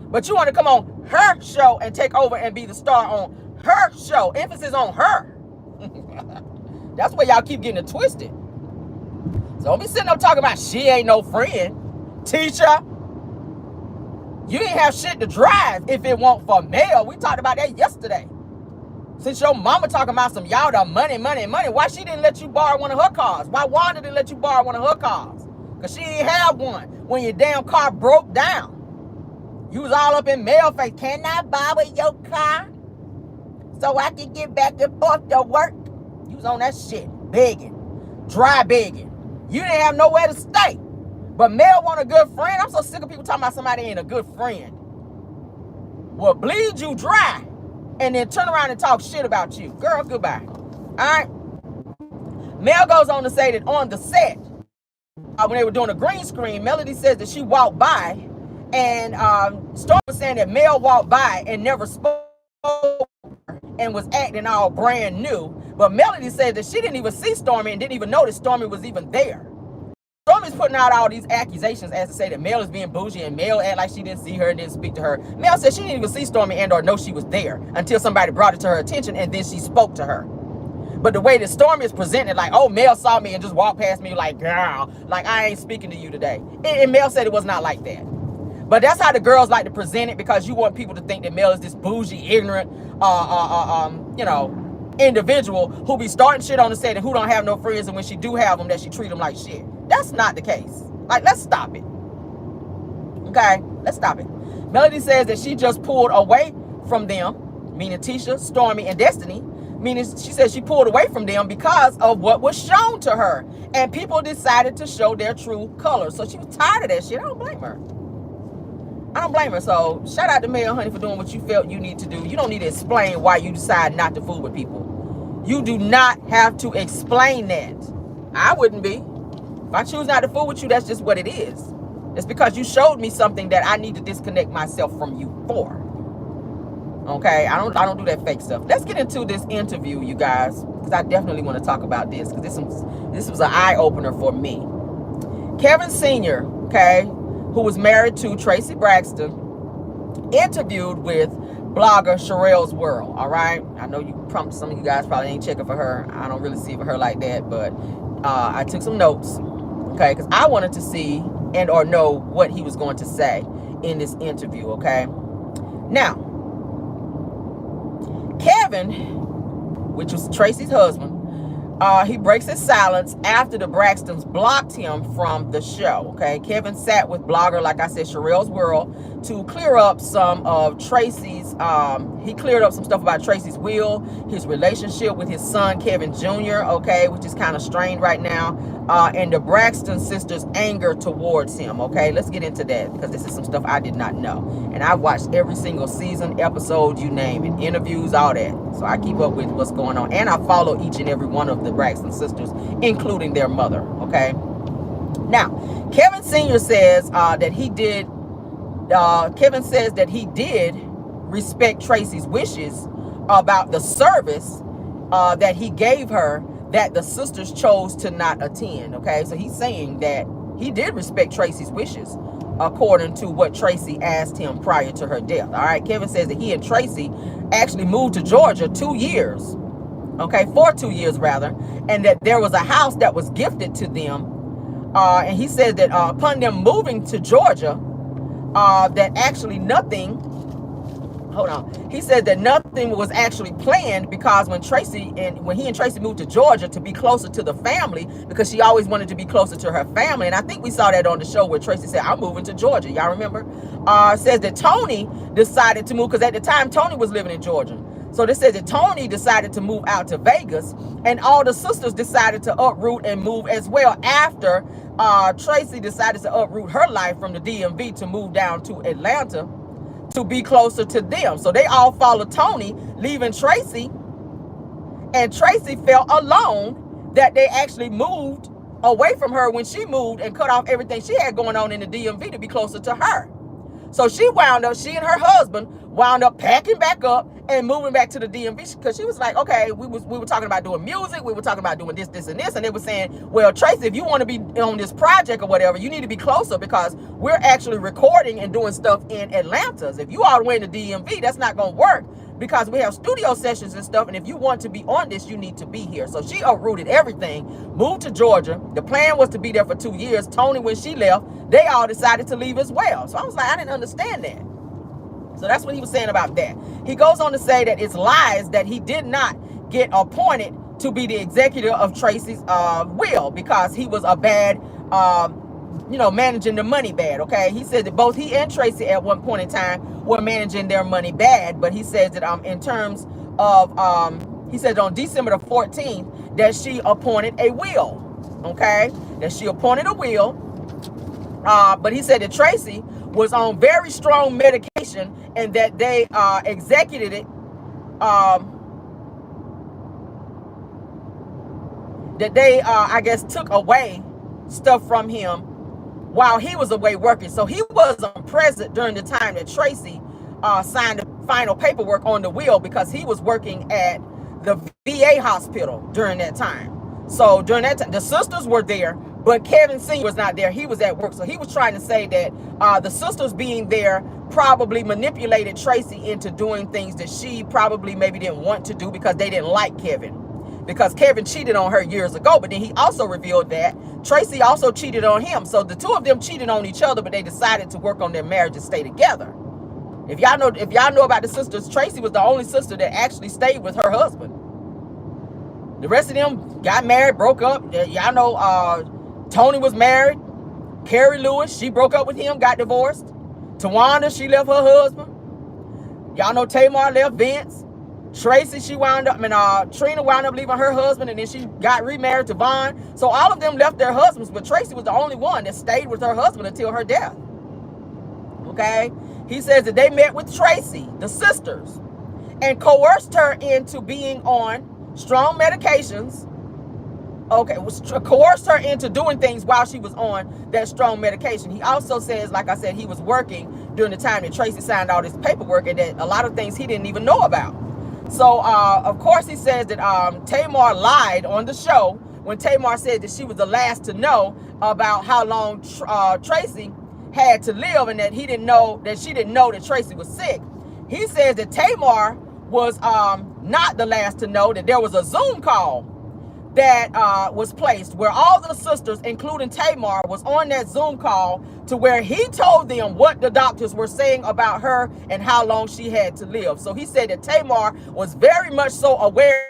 A: But you want to come on her show and take over and be the star on her show. Emphasis on her. That's where y'all keep getting it twisted. So don't be sitting up talking about she ain't no friend. Teacher, you ain't have shit to drive if it weren't for Mel. We talked about that yesterday. Since your mama talking about some y'all the money, why she didn't let you borrow one of her cars? Why Wanda didn't let you borrow one of her cars? Because she didn't have one when your damn car broke down. You was all up in Mel face. Can I borrow your car so I can get back and forth to work? You was on that shit, begging, dry begging. You didn't have nowhere to stay. But Mel want a good friend. I'm so sick of people talking about somebody ain't a good friend. Well, bleed you dry and then turn around and talk shit about you. Girl, goodbye. All right? Mel goes on to say that on the set, when they were doing a green screen, Melody says that she walked by, and Storm was saying that Mel walked by and never spoke and was acting all brand new. But Melody said that she didn't even see Stormy and didn't even notice Stormy was even there. Stormy's putting out all these accusations as to say that Mel is being bougie and Mel act like she didn't see her and didn't speak to her. Mel said she didn't even see Stormy and or know she was there until somebody brought it to her attention and then she spoke to her. But the way that Stormy is presented, like, oh, Mel saw me and just walked past me like, girl, like I ain't speaking to you today. And Mel said it was not like that. But that's how the girls like to present it because you want people to think that Mel is this bougie, ignorant, individual who be starting shit on the set and who don't have no friends, and when she do have them, that she treat them like shit. That's not the case. Like, let's stop it. Okay, let's stop it. Melody says that she just pulled away from them meaning Tisha, Stormy, and Destiny, meaning she said she pulled away from them because of what was shown to her. And people decided to show their true colors. So she was tired of that shit. I don't blame her. I don't blame her. So shout out to Mel Honey for doing what you felt you need to do. You don't need to explain why you decide not to fool with people. You do not have to explain that. I wouldn't be. If I choose not to fool with you, that's just what it is. It's because you showed me something that I need to disconnect myself from you for. Okay, I don't do that fake stuff. Let's get into this interview, you guys, because I definitely want to talk about this, because this was an eye-opener for me. Kevin Sr., okay, who was married to Tracy Braxton, interviewed with blogger Sherelle's World. All right, I know some of you guys probably ain't checking for her. I don't really see for her like that, but I took some notes, okay, because I wanted to see and or know what he was going to say in this interview. Okay, now Kevin, which was Tracy's husband, he breaks his silence after the Braxtons blocked him from the show. Okay, Kevin sat with blogger, like I said, Sherelle's World, to clear up some of Tracy's. He cleared up some stuff about Tracy's will, his relationship with his son Kevin Jr. Okay, which is kind of strained right now, and the Braxton sisters' anger towards him. Okay, let's get into that, because this is some stuff I did not know, and I've watched every single season, episode, you name it, interviews, all that. So I keep up with what's going on, and I follow each and every one of the Braxton sisters, including their mother. Okay, now Kevin Sr. says that he did. Kevin says that he did respect Tracy's wishes about the service that he gave her, that the sisters chose to not attend. Okay, so he's saying that he did respect Tracy's wishes according to what Tracy asked him prior to her death. All right, Kevin says that he and Tracy actually moved to Georgia 2 years, okay, for 2 years rather, and that there was a house that was gifted to them, and he says that upon them moving to Georgia, that actually nothing, hold on, he said that nothing was actually planned, because when he and Tracy moved to Georgia to be closer to the family, because she always wanted to be closer to her family, and I think we saw that on the show where Tracy said, I'm moving to Georgia, y'all remember? Says that Tony decided to move, because at the time Tony was living in Georgia. So this says that Tony decided to move out to Vegas, and all the sisters decided to uproot and move as well after Tracy decided to uproot her life from the DMV to move down to Atlanta to be closer to them. So they all followed Tony, leaving Tracy, and Tracy felt alone that they actually moved away from her when she moved and cut off everything she had going on in the DMV to be closer to her. So she and her husband wound up packing back up and moving back to the DMV, because she was like, okay, we were talking about doing music, we were talking about doing this, and this, and they were saying, well, Tracy, if you want to be on this project or whatever, you need to be closer, because we're actually recording and doing stuff in Atlanta. If you all the way in the DMV, that's not going to work, because we have studio sessions and stuff, and if you want to be on this, you need to be here. So she uprooted everything, moved to Georgia. The plan was to be there for 2 years. Tony, when she left, they all decided to leave as well. So I was like, I didn't understand that. So that's what he was saying about that. He goes on to say that it's lies that he did not get appointed to be the executor of Tracy's will, because he was a bad, managing the money bad. Okay, he said that both he and Tracy at one point in time were managing their money bad, but he says that in terms of he said on December the 14th that she appointed a will. Okay, that she appointed a will, but he said that Tracy was on very strong medication, and that they executed it, that they I guess took away stuff from him while he was away working. So he wasn't present during the time that Tracy signed the final paperwork on the will, because he was working at the VA hospital during that time. So during that time, the sisters were there, but Kevin Sr. was not there. He was at work. So he was trying to say that the sisters being there probably manipulated Tracy into doing things that she probably maybe didn't want to do, because they didn't like Kevin. Because Kevin cheated on her years ago, but then he also revealed that Tracy also cheated on him. So the two of them cheated on each other, but they decided to work on their marriage and stay together. If y'all know about the sisters, Tracy was the only sister that actually stayed with her husband. The rest of them got married, broke up. Y'all know Tony was married. Carrie Lewis, she broke up with him, got divorced. Tawanda, she left her husband. Y'all know Tamar left Vince. Tracy, she wound up, and Trina wound up leaving her husband, and then she got remarried to Vaughn. So all of them left their husbands, but Tracy was the only one that stayed with her husband until her death. Okay? He says that they met with Tracy, the sisters, and coerced her into being on strong medications. Okay, coerced her into doing things while she was on that strong medication. He also says, like I said, he was working during the time that Tracy signed all this paperwork, and that a lot of things he didn't even know about. So, of course, he says that Tamar lied on the show when Tamar said that she was the last to know about how long Tracy had to live, and that she didn't know that Tracy was sick. He says that Tamar was not the last to know, that there was a Zoom call that was placed where all the sisters, including Tamar, was on that Zoom call, to where he told them what the doctors were saying about her and how long she had to live. So he said that Tamar was very much so aware.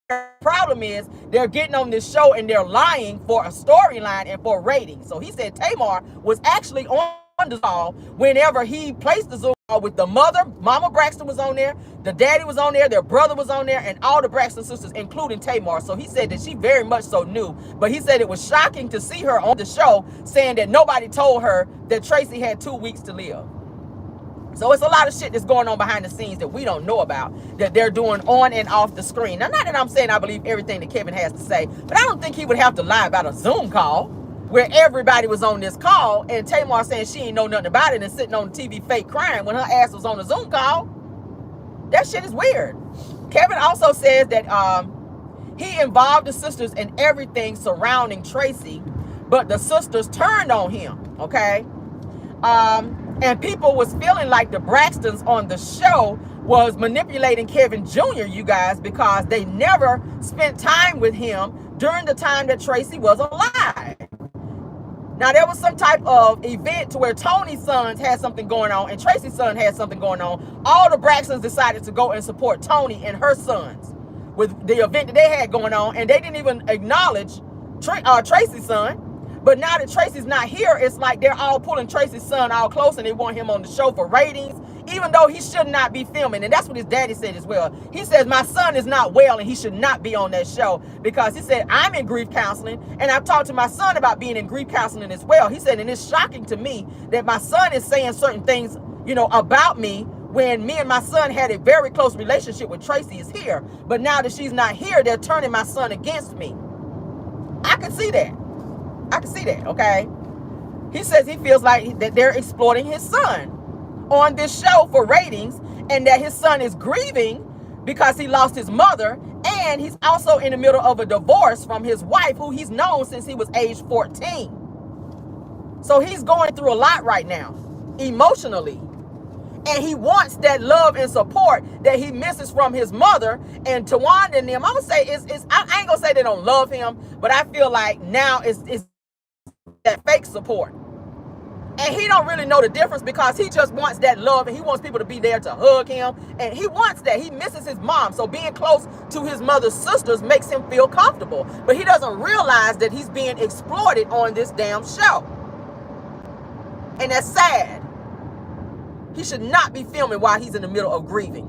A: The problem is they're getting on this show and they're lying for a storyline and for ratings. So he said Tamar was actually on the call whenever he placed the Zoom call with the mother. Mama Braxton was on there, the daddy was on there, their brother was on there, and all the Braxton sisters, including Tamar. So he said that she very much so knew, but he said it was shocking to see her on the show saying that nobody told her that Tracy had 2 weeks to live. So it's a lot of shit that's going on behind the scenes that we don't know about, that they're doing on and off the screen. Now, not that I'm saying I believe everything that Kevin has to say, but I don't think he would have to lie about a Zoom call where everybody was on this call and Tamar saying she ain't know nothing about it and sitting on the TV fake crying when her ass was on a Zoom call. That shit is weird. Kevin also says that he involved the sisters in everything surrounding Tracy, but the sisters turned on him, okay? And people was feeling like the Braxtons on the show was manipulating Kevin Jr., you guys, because they never spent time with him during the time that Tracy was alive. Now, there was some type of event to where Tony's sons had something going on and Tracy's son had something going on. All the Braxtons decided to go and support Tony and her sons with the event that they had going on, and they didn't even acknowledge Tracy's son. But now that Tracy's not here, it's like they're all pulling Tracy's son all close and they want him on the show for ratings, even though he should not be filming. And that's what his daddy said as well. He says, my son is not well and he should not be on that show, because he said, I'm in grief counseling and I've talked to my son about being in grief counseling as well. He said, and it's shocking to me that my son is saying certain things, you know, about me when me and my son had a very close relationship with Tracy is here. But now that she's not here, they're turning my son against me. I can see that. I can see that, okay? He says he feels like that they're exploiting his son on this show for ratings, and that his son is grieving because he lost his mother, and he's also in the middle of a divorce from his wife, who he's known since he was age 14. So he's going through a lot right now, emotionally. And he wants that love and support that he misses from his mother. And Tawanda and them, I'm gonna say I ain't gonna say they don't love him, but I feel like now it's that fake support. And he don't really know the difference, because he just wants that love and he wants people to be there to hug him. And he wants that. He misses his mom. So being close to his mother's sisters makes him feel comfortable. But he doesn't realize that he's being exploited on this damn show. And that's sad. He should not be filming while he's in the middle of grieving.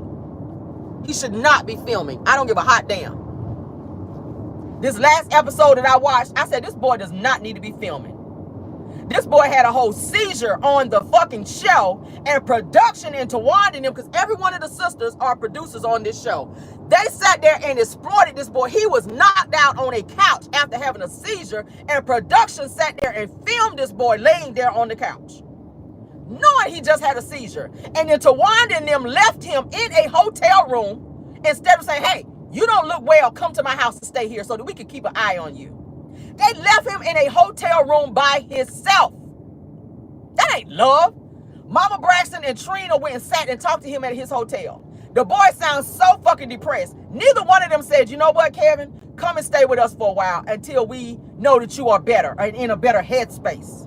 A: He should not be filming. I don't give a hot damn. This last episode that I watched, I said, this boy does not need to be filming. This boy had a whole seizure on the fucking show, and production and Tawanda and them, because every one of the sisters are producers on this show. They sat there and exploited this boy. He was knocked out on a couch after having a seizure, and production sat there and filmed this boy laying there on the couch, knowing he just had a seizure. And then Tawanda and them left him in a hotel room instead of saying, hey, you don't look well, come to my house and stay here so that we can keep an eye on you. They left him in a hotel room by himself. That ain't love. Mama Braxton and Trina went and sat and talked to him at his hotel. The boy sounds so fucking depressed. Neither one of them said, you know what, Kevin, come and stay with us for a while until we know that you are better and in a better headspace.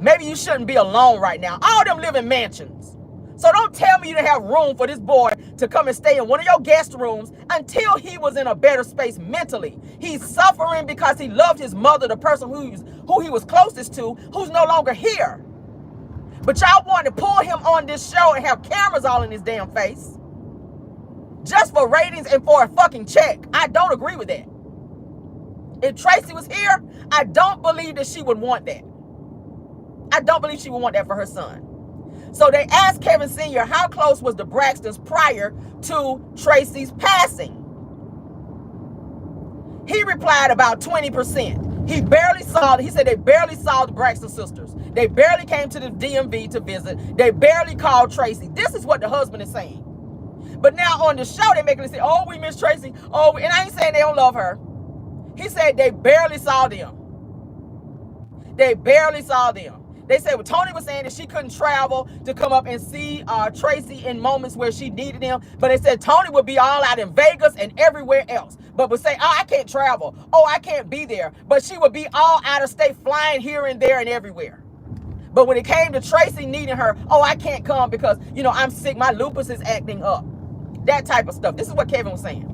A: Maybe you shouldn't be alone right now. All of them live in mansions. So don't tell me you didn't have room for this boy to come and stay in one of your guest rooms until he was in a better space mentally. He's suffering because he loved his mother, the person who he was closest to, who's no longer here. But y'all wanted to pull him on this show and have cameras all in his damn face. just for ratings and for a fucking check. I don't agree with that. If Tracy was here, I don't believe that she would want that. I don't believe she would want that for her son. So they asked Kevin Sr. how close was the Braxtons prior to Tracy's passing. He replied about 20%. He said they barely saw the Braxton sisters. They barely came to the DMV to visit. They barely called Tracy. This is what the husband is saying. But now on the show, they're making it say, oh, we miss Tracy. Oh, and I ain't saying they don't love her. He said they barely saw them. They barely saw them. They said, well, Tony was saying that she couldn't travel to come up and see Tracy in moments where she needed him. But they said Tony would be all out in Vegas and everywhere else. But would say, oh, I can't travel. Oh, I can't be there. But she would be all out of state, flying here and there and everywhere. But when it came to Tracy needing her, oh, I can't come because, you know, I'm sick. My lupus is acting up. That type of stuff. This is what Kevin was saying.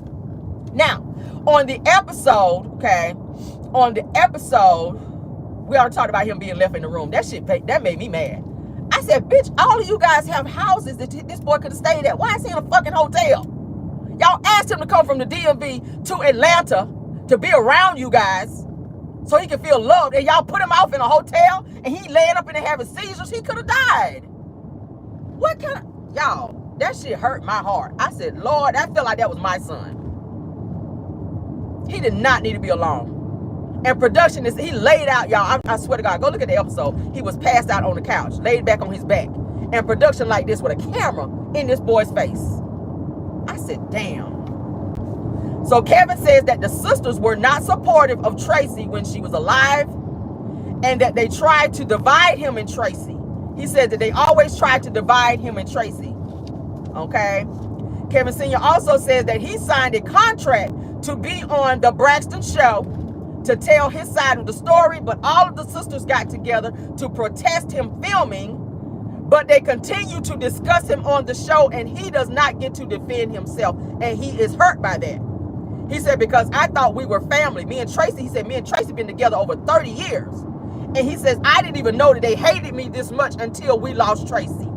A: Now, on the episode, okay, we already talked about him being left in the room. That shit, that made me mad. I said, bitch, all of you guys have houses that this boy could have stayed at. Why is he in a fucking hotel? Y'all asked him to come from the DMV to Atlanta to be around you guys so he could feel loved. And y'all put him off in a hotel and he laying up in there having seizures. He could have died. What kind of, y'all, that shit hurt my heart. I said, Lord, I feel like that was my son. He did not need to be alone. And production is, he laid out, y'all, I swear to God, go look at the episode. He was passed out on the couch, laid back on his back. And production like this with a camera in this boy's face. I said, damn. So Kevin says that the sisters were not supportive of Tracy when she was alive and that they tried to divide him and Tracy. He said that they always tried to divide him and Tracy. Okay? Kevin Sr. also says that he signed a contract to be on the Braxton show to tell his side of the story, but all of the sisters got together to protest him filming, but they continue to discuss him on the show, and he does not get to defend himself, and he is hurt by that. He said, because I thought we were family. Me and Tracy, he said, me and Tracy been together over 30 years. And he says, I didn't even know that they hated me this much until we lost Tracy.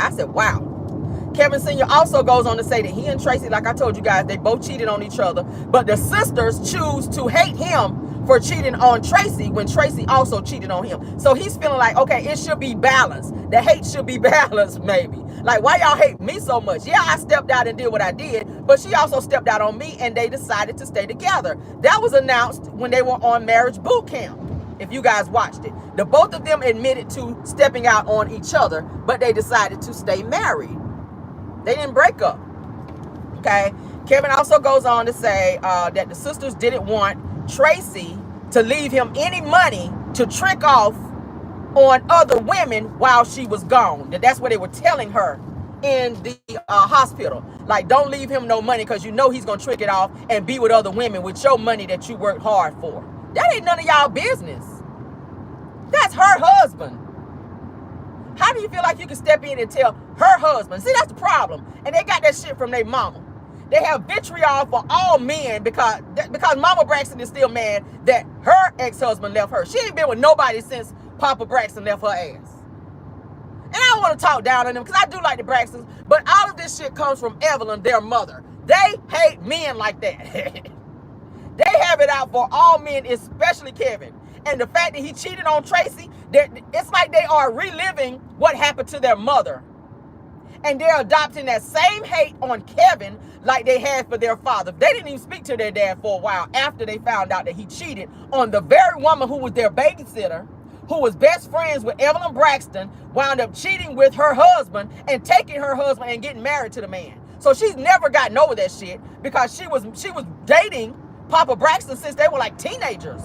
A: I said, wow. Kevin Sr. also goes on to say that he and Tracy, like I told you guys, they both cheated on each other. But the sisters choose to hate him for cheating on Tracy when Tracy also cheated on him. So he's feeling like, okay, it should be balanced. The hate should be balanced, maybe. Like, why y'all hate me so much? Yeah, I stepped out and did what I did, but she also stepped out on me, and they decided to stay together. That was announced when they were on Marriage Boot Camp, if you guys watched it. The both of them admitted to stepping out on each other, but they decided to stay married. They didn't break up. Okay. Kevin also goes on to say that the sisters didn't want Tracy to leave him any money to trick off on other women while she was gone. That's what they were telling her in the hospital. Like, don't leave him no money because you know he's going to trick it off and be with other women with your money that you worked hard for. That ain't none of y'all business. That's her husband. How do you feel like you can step in and tell her husband? See, that's the problem. And they got that shit from their mama. They have vitriol for all men because Mama Braxton is still mad that her ex-husband left her. She ain't been with nobody since Papa Braxton left her ass. And I don't want to talk down on them because I do like the Braxtons, but all of this shit comes from Evelyn, their mother. They hate men like that. They have it out for all men, especially Kevin. And the fact that he cheated on Tracy, it's like they are reliving what happened to their mother. And they're adopting that same hate on Kevin like they had for their father. They didn't even speak to their dad for a while after they found out that he cheated on the very woman who was their babysitter, who was best friends with Evelyn Braxton, wound up cheating with her husband and taking her husband and getting married to the man. So she's never gotten over that shit because she was dating Papa Braxton since they were like teenagers.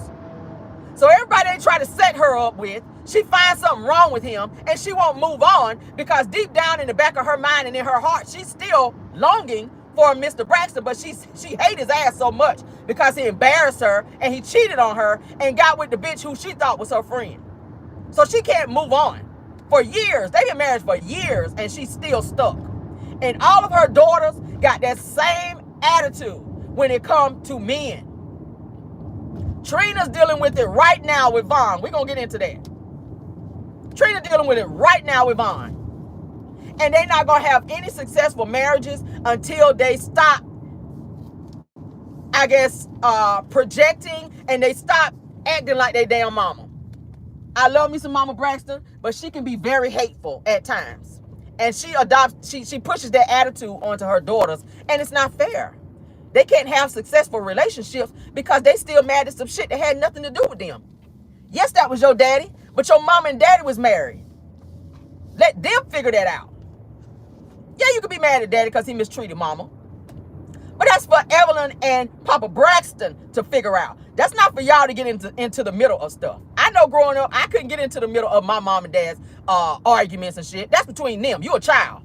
A: So everybody they try to set her up with, she finds something wrong with him and she won't move on because deep down in the back of her mind and in her heart, she's still longing for Mr. Braxton, but she hated his ass so much because he embarrassed her and he cheated on her and got with the bitch who she thought was her friend. So she can't move on. For years, they've been married for years and she's still stuck. And all of her daughters got that same attitude when it comes to men. Trina's dealing with it right now with Vaughn. We're going to get into that. Trina dealing with it right now with Vaughn. And they're not going to have any successful marriages until they stop, I guess, projecting, and they stop acting like they damn mama. I love me some Mama Braxton, but she can be very hateful at times. And she pushes that attitude onto her daughters, and it's not fair. They can't have successful relationships because they still mad at some shit that had nothing to do with them. Yes, that was your daddy, but your mom and daddy was married. Let them figure that out. Yeah, you could be mad at daddy because he mistreated mama. But that's for Evelyn and Papa Braxton to figure out. That's not for y'all to get into the middle of stuff. I know growing up, I couldn't get into the middle of my mom and dad's arguments and shit. That's between them. You a child.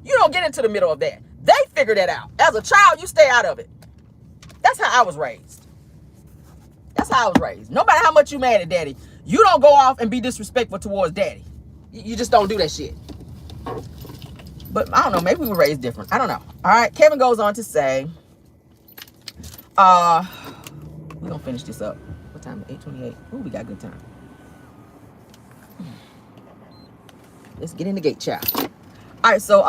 A: You don't get into the middle of that. They figure that out. As a child, you stay out of it. That's how I was raised. That's how I was raised. No matter how much you mad at daddy, you don't go off and be disrespectful towards daddy. You just don't do that shit. But I don't know, maybe we were raised different. I don't know. All right, Kevin goes on to say, we're gonna finish this up. What time? 8:28. Ooh, we got good time. Let's get in the gate, child. All right, so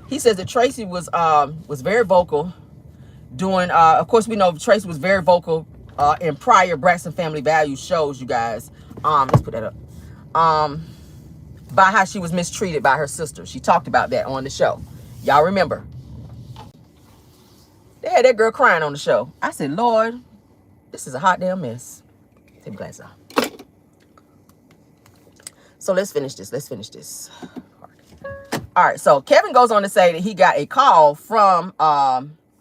A: he says that Tracy was very vocal doing, of course we know Tracy was very vocal in prior Braxton Family Values shows, you guys. Let's put that up. By how she was mistreated by her sister. She talked about that on the show. Y'all remember? They had that girl crying on the show. I said, Lord, this is a hot damn mess. Take my glass off. So let's finish this. All right, so Kevin goes on to say that he got a call from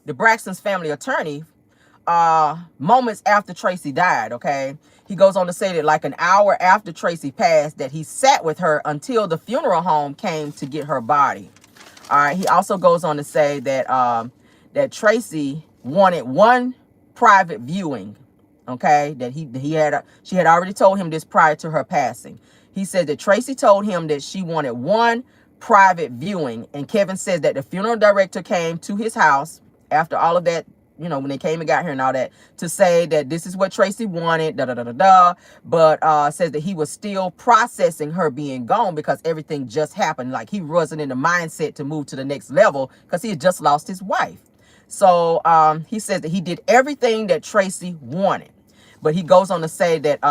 A: the Braxton's family attorney moments after Tracy died, okay? He goes on to say that like an hour after Tracy passed, that he sat with her until the funeral home came to get her body. All right, he also goes on to say that that Tracy wanted one private viewing, okay? That she had already told him this prior to her passing. He said that Tracy told him that she wanted one private viewing, and Kevin says that the funeral director came to his house after all of that, you know, when they came and got here and all that, to say that this is what Tracy wanted, but says that he was still processing her being gone because everything just happened. Like he wasn't in the mindset to move to the next level because he had just lost his wife. So he says that he did everything that Tracy wanted, but he goes on to say that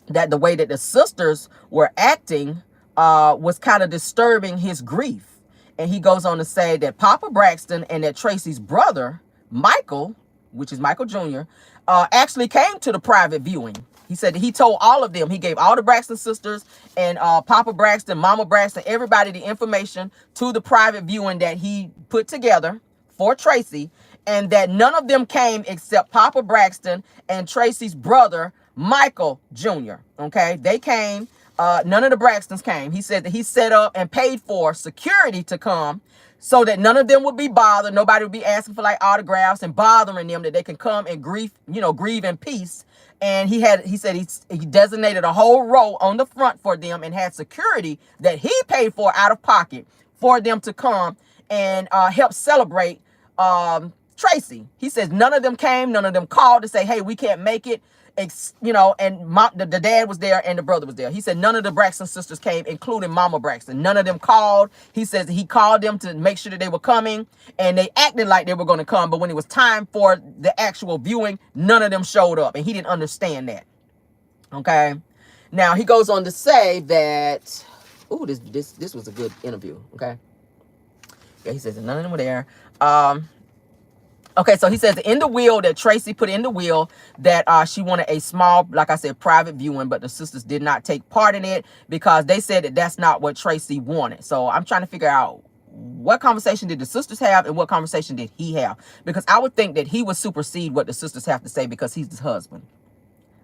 A: that the way that the sisters were acting was kind of disturbing his grief. And he goes on to say that Papa Braxton and that Tracy's brother, Michael, which is Michael Jr., actually came to the private viewing. He said that he told all of them, he gave all the Braxton sisters and Papa Braxton, Mama Braxton, everybody the information to the private viewing that he put together for Tracy, and that none of them came except Papa Braxton and Tracy's brother, Michael Jr., okay? They came. None of the Braxtons came. He said that he set up and paid for security to come so that none of them would be bothered. Nobody would be asking for like autographs and bothering them, that they can come and grieve in peace. And he said he designated a whole row on the front for them and had security that he paid for out of pocket for them to come and help celebrate Tracy. He says none of them came. None of them called to say, hey, we can't make it. And the dad was there and the brother was there. He said none of the Braxton sisters came, including Mama Braxton. None of them called. He says he called them to make sure that they were coming, and they acted like they were going to come. But when it was time for the actual viewing, none of them showed up, and he didn't understand that. Okay. Now he goes on to say that, ooh, this was a good interview. Okay. Yeah, he says that none of them were there. Okay, so he says in the will that Tracy put in the will that she wanted a small, like I said, private viewing, but the sisters did not take part in it because they said that that's not what Tracy wanted. So I'm trying to figure out what conversation did the sisters have and what conversation did he have? Because I would think that he would supersede what the sisters have to say because he's his husband.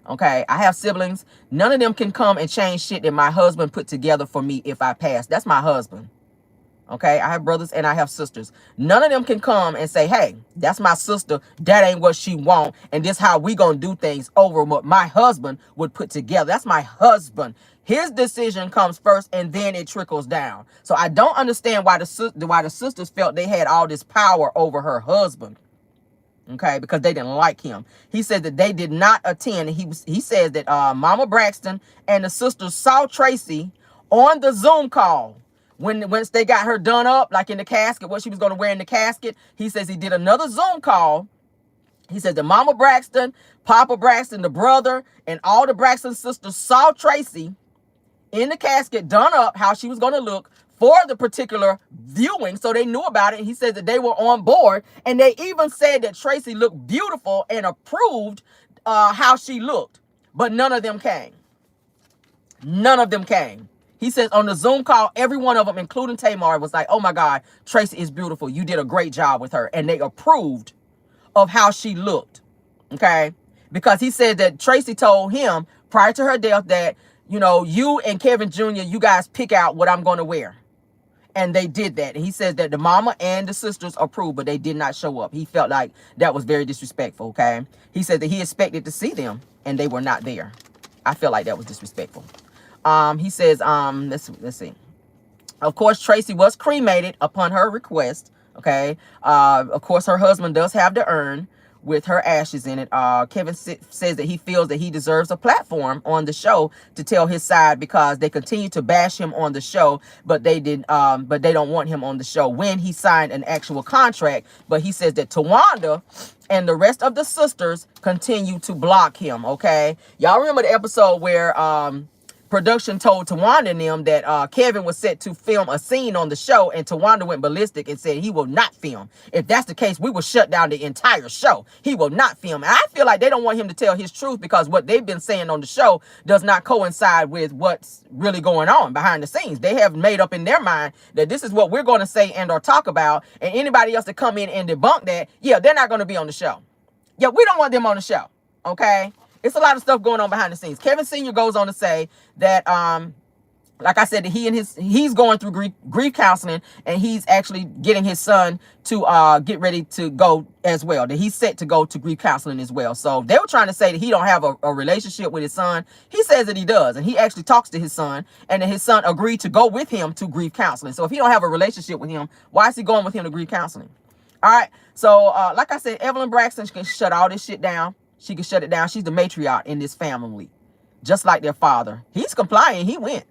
A: Okay, I have siblings. None of them can come and change shit that my husband put together for me if I pass. That's my husband. Okay, I have brothers and I have sisters. None of them can come and say, hey, that's my sister. That ain't what she want. And this how we gonna do things over what my husband would put together. That's my husband. His decision comes first and then it trickles down. So I don't understand why the sisters felt they had all this power over her husband. Okay, because they didn't like him. He said that they did not attend. He says that Mama Braxton and the sisters saw Tracy on the Zoom call once they got her done up, like in the casket, what she was going to wear in the casket. He says he did another Zoom call. He says that Mama Braxton, Papa Braxton, the brother, and all the Braxton sisters saw Tracy in the casket done up, how she was going to look for the particular viewing. So they knew about it. And he said that they were on board. And they even said that Tracy looked beautiful and approved how she looked. But none of them came. None of them came. He says on the Zoom call, every one of them, including Tamar, was like, oh my God, Tracy is beautiful. You did a great job with her. And they approved of how she looked. Okay. Because he said that Tracy told him prior to her death that, you know, you and Kevin Jr., you guys pick out what I'm going to wear. And they did that. And he says that the mama and the sisters approved, but they did not show up. He felt like that was very disrespectful, okay? He said that he expected to see them, and they were not there. I feel like that was disrespectful. He says, let's see. Of course, Tracy was cremated upon her request, okay? Of course, her husband does have the urn with her ashes in it. Kevin says that he feels that he deserves a platform on the show to tell his side because they continue to bash him on the show, but they don't want him on the show when he signed an actual contract. But he says that Tawanda and the rest of the sisters continue to block him. Okay, y'all remember the episode where production told Tawanda and them that Kevin was set to film a scene on the show, and Tawanda went ballistic and said he will not film. If that's the case, we will shut down the entire show. He will not film. And I feel like they don't want him to tell his truth because what they've been saying on the show does not coincide with what's really going on behind the scenes. They have made up in their mind that this is what we're going to say and or talk about, and anybody else to come in and debunk that, yeah, they're not going to be on the show. Yeah, we don't want them on the show. Okay? It's a lot of stuff going on behind the scenes. Kevin Sr. goes on to say that, like I said, that he's going through grief counseling, and he's actually getting his son to get ready to go as well. That he's set to go to grief counseling as well. So they were trying to say that he don't have a relationship with his son. He says that he does, and he actually talks to his son, and that his son agreed to go with him to grief counseling. So if he don't have a relationship with him, why is he going with him to grief counseling? All right. So like I said, Evelyn Braxton can shut all this shit down. She can shut it down. She's the matriarch in this family, just like their father. He's complying. He went.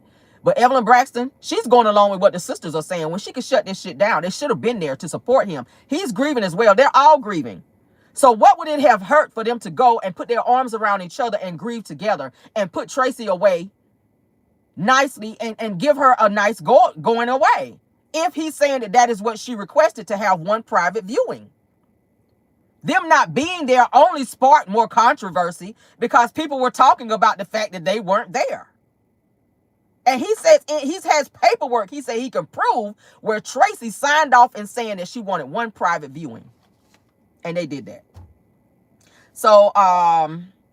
A: But Evelyn Braxton, she's going along with what the sisters are saying. When she can shut this shit down, they should have been there to support him. He's grieving as well. They're all grieving. So what would it have hurt for them to go and put their arms around each other and grieve together and put Tracy away nicely and give her a nice going away? If he's saying that that is what she requested, to have one private viewing. Them not being there only sparked more controversy because people were talking about the fact that they weren't there. And he says he has paperwork. He said he can prove where Tracy signed off and saying that she wanted one private viewing. And they did that. So,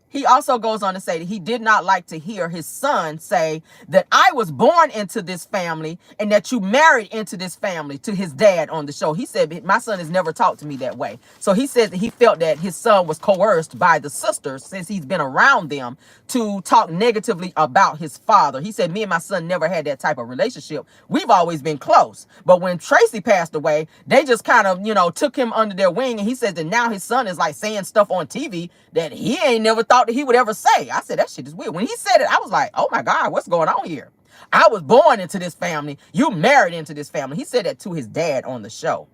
A: he also goes on to say that he did not like to hear his son say that I was born into this family and that you married into this family, to his dad on the show. He said, my son has never talked to me that way. So he says that he felt that his son was coerced by the sisters, since he's been around them, to talk negatively about his father. He said, me and my son never had that type of relationship. We've always been close. But when Tracy passed away, they just kind of, took him under their wing. And he says that now his son is like saying stuff on TV that he ain't never thought that he would ever say. I said, that shit is weird. When he said it, I was like, oh my God, what's going on here? I was born into this family. You married into this family. He said that to his dad on the show.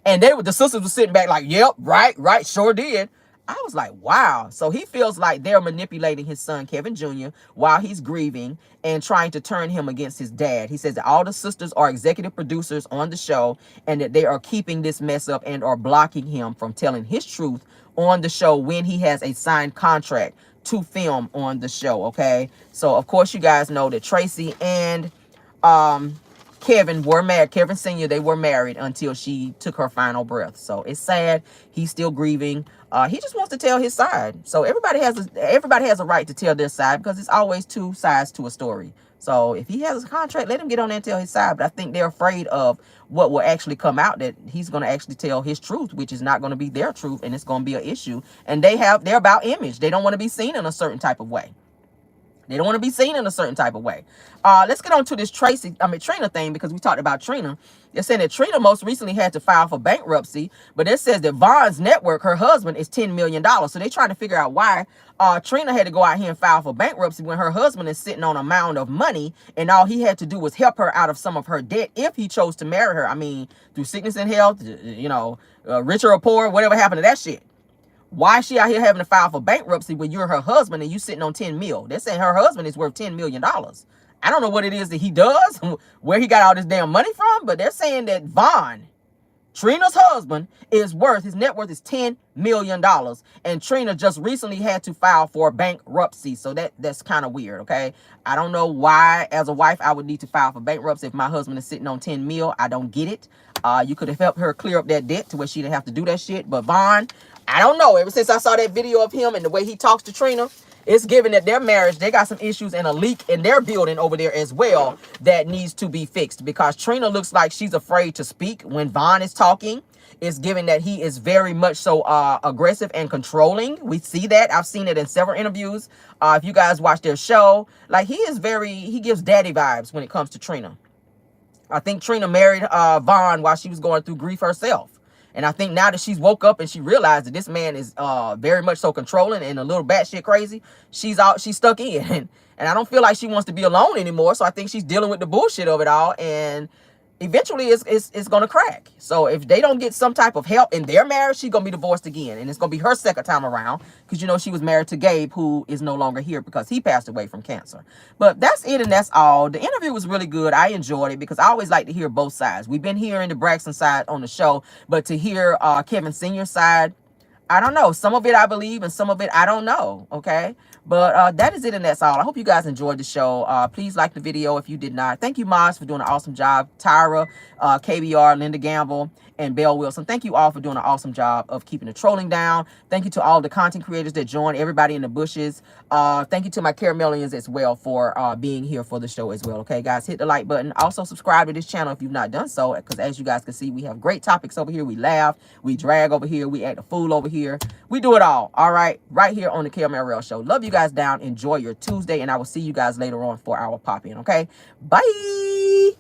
A: And the sisters were sitting back like, yep, right, sure did. I was like, wow. So he feels like they're manipulating his son, Kevin Jr., while he's grieving and trying to turn him against his dad. He says that all the sisters are executive producers on the show and that they are keeping this mess up and are blocking him from telling his truth on the show when he has a signed contract to film on the show. Okay. So of course you guys know that Tracy and Kevin were married. Kevin Sr., they were married until she took her final breath. So it's sad. He's still grieving. He just wants to tell his side. So everybody has a right to tell their side, because it's always two sides to a story. So if he has a contract, let him get on there and tell his side. But I think they're afraid of what will actually come out, that he's going to actually tell his truth, which is not going to be their truth, and it's going to be an issue. And they're about image. They don't want to be seen in a certain type of way. They don't want to be seen in a certain type of way. Let's get on to this Trina thing, because we talked about Trina. They're saying that Trina most recently had to file for bankruptcy, but it says that Von's network, her husband, is $10 million. So they're trying to figure out why Trina had to go out here and file for bankruptcy when her husband is sitting on a mound of money, and all he had to do was help her out of some of her debt if he chose to marry her. I mean, through sickness and health, you know, rich or poor, whatever happened to that shit. Why is she out here having to file for bankruptcy when you're her husband and you sitting on 10 mil? They're saying her husband is worth $10 million. I don't know what it is that he does, where he got all this damn money from, but they're saying that Von, Trina's husband, is worth, his net worth is $10 million. And Trina just recently had to file for bankruptcy. So that's kind of weird, okay? I don't know why, as a wife, I would need to file for bankruptcy if my husband is sitting on 10 mil. I don't get it. You could have helped her clear up that debt to where she didn't have to do that shit. But Von, I don't know. Ever since I saw that video of him and the way he talks to Trina, it's given that their marriage, they got some issues and a leak in their building over there as well that needs to be fixed, because Trina looks like she's afraid to speak when Von is talking. It's given that he is very much so aggressive and controlling. We see that. I've seen it in several interviews. If you guys watch their show, like he gives daddy vibes when it comes to Trina. I think Trina married Von while she was going through grief herself. And I think now that she's woke up and she realized that this man is very much so controlling and a little batshit crazy, she's stuck in. And I don't feel like she wants to be alone anymore. So I think she's dealing with the bullshit of it all. And eventually it's going to crack. So if they don't get some type of help in their marriage, she's going to be divorced again. And it's going to be her second time around, because, you know, she was married to Gabe, who is no longer here because he passed away from cancer. But that's it, and that's all. The interview was really good. I enjoyed it because I always like to hear both sides. We've been hearing the Braxton side on the show, but to hear Kevin Sr.'s side, I don't know. Some of it I believe and some of it I don't know, okay? But that is it, and that's all. I hope you guys enjoyed the show. Please like the video if you did not. Thank you, Moz, for doing an awesome job. Tyra, KBR, Linda Gamble, and Belle Wilson. Thank you all for doing an awesome job of keeping the trolling down. Thank you to all the content creators that joined, everybody in the bushes. Thank you to my Caramelians as well for being here for the show as well. Okay, guys, hit the like button. Also, subscribe to this channel if you've not done so, because as you guys can see, we have great topics over here. We laugh, we drag over here, we act a fool over here. We do it all right, right here on the Caramel Rell Show. Love you guys down. Enjoy your Tuesday, and I will see you guys later on for our pop-in, okay? Bye!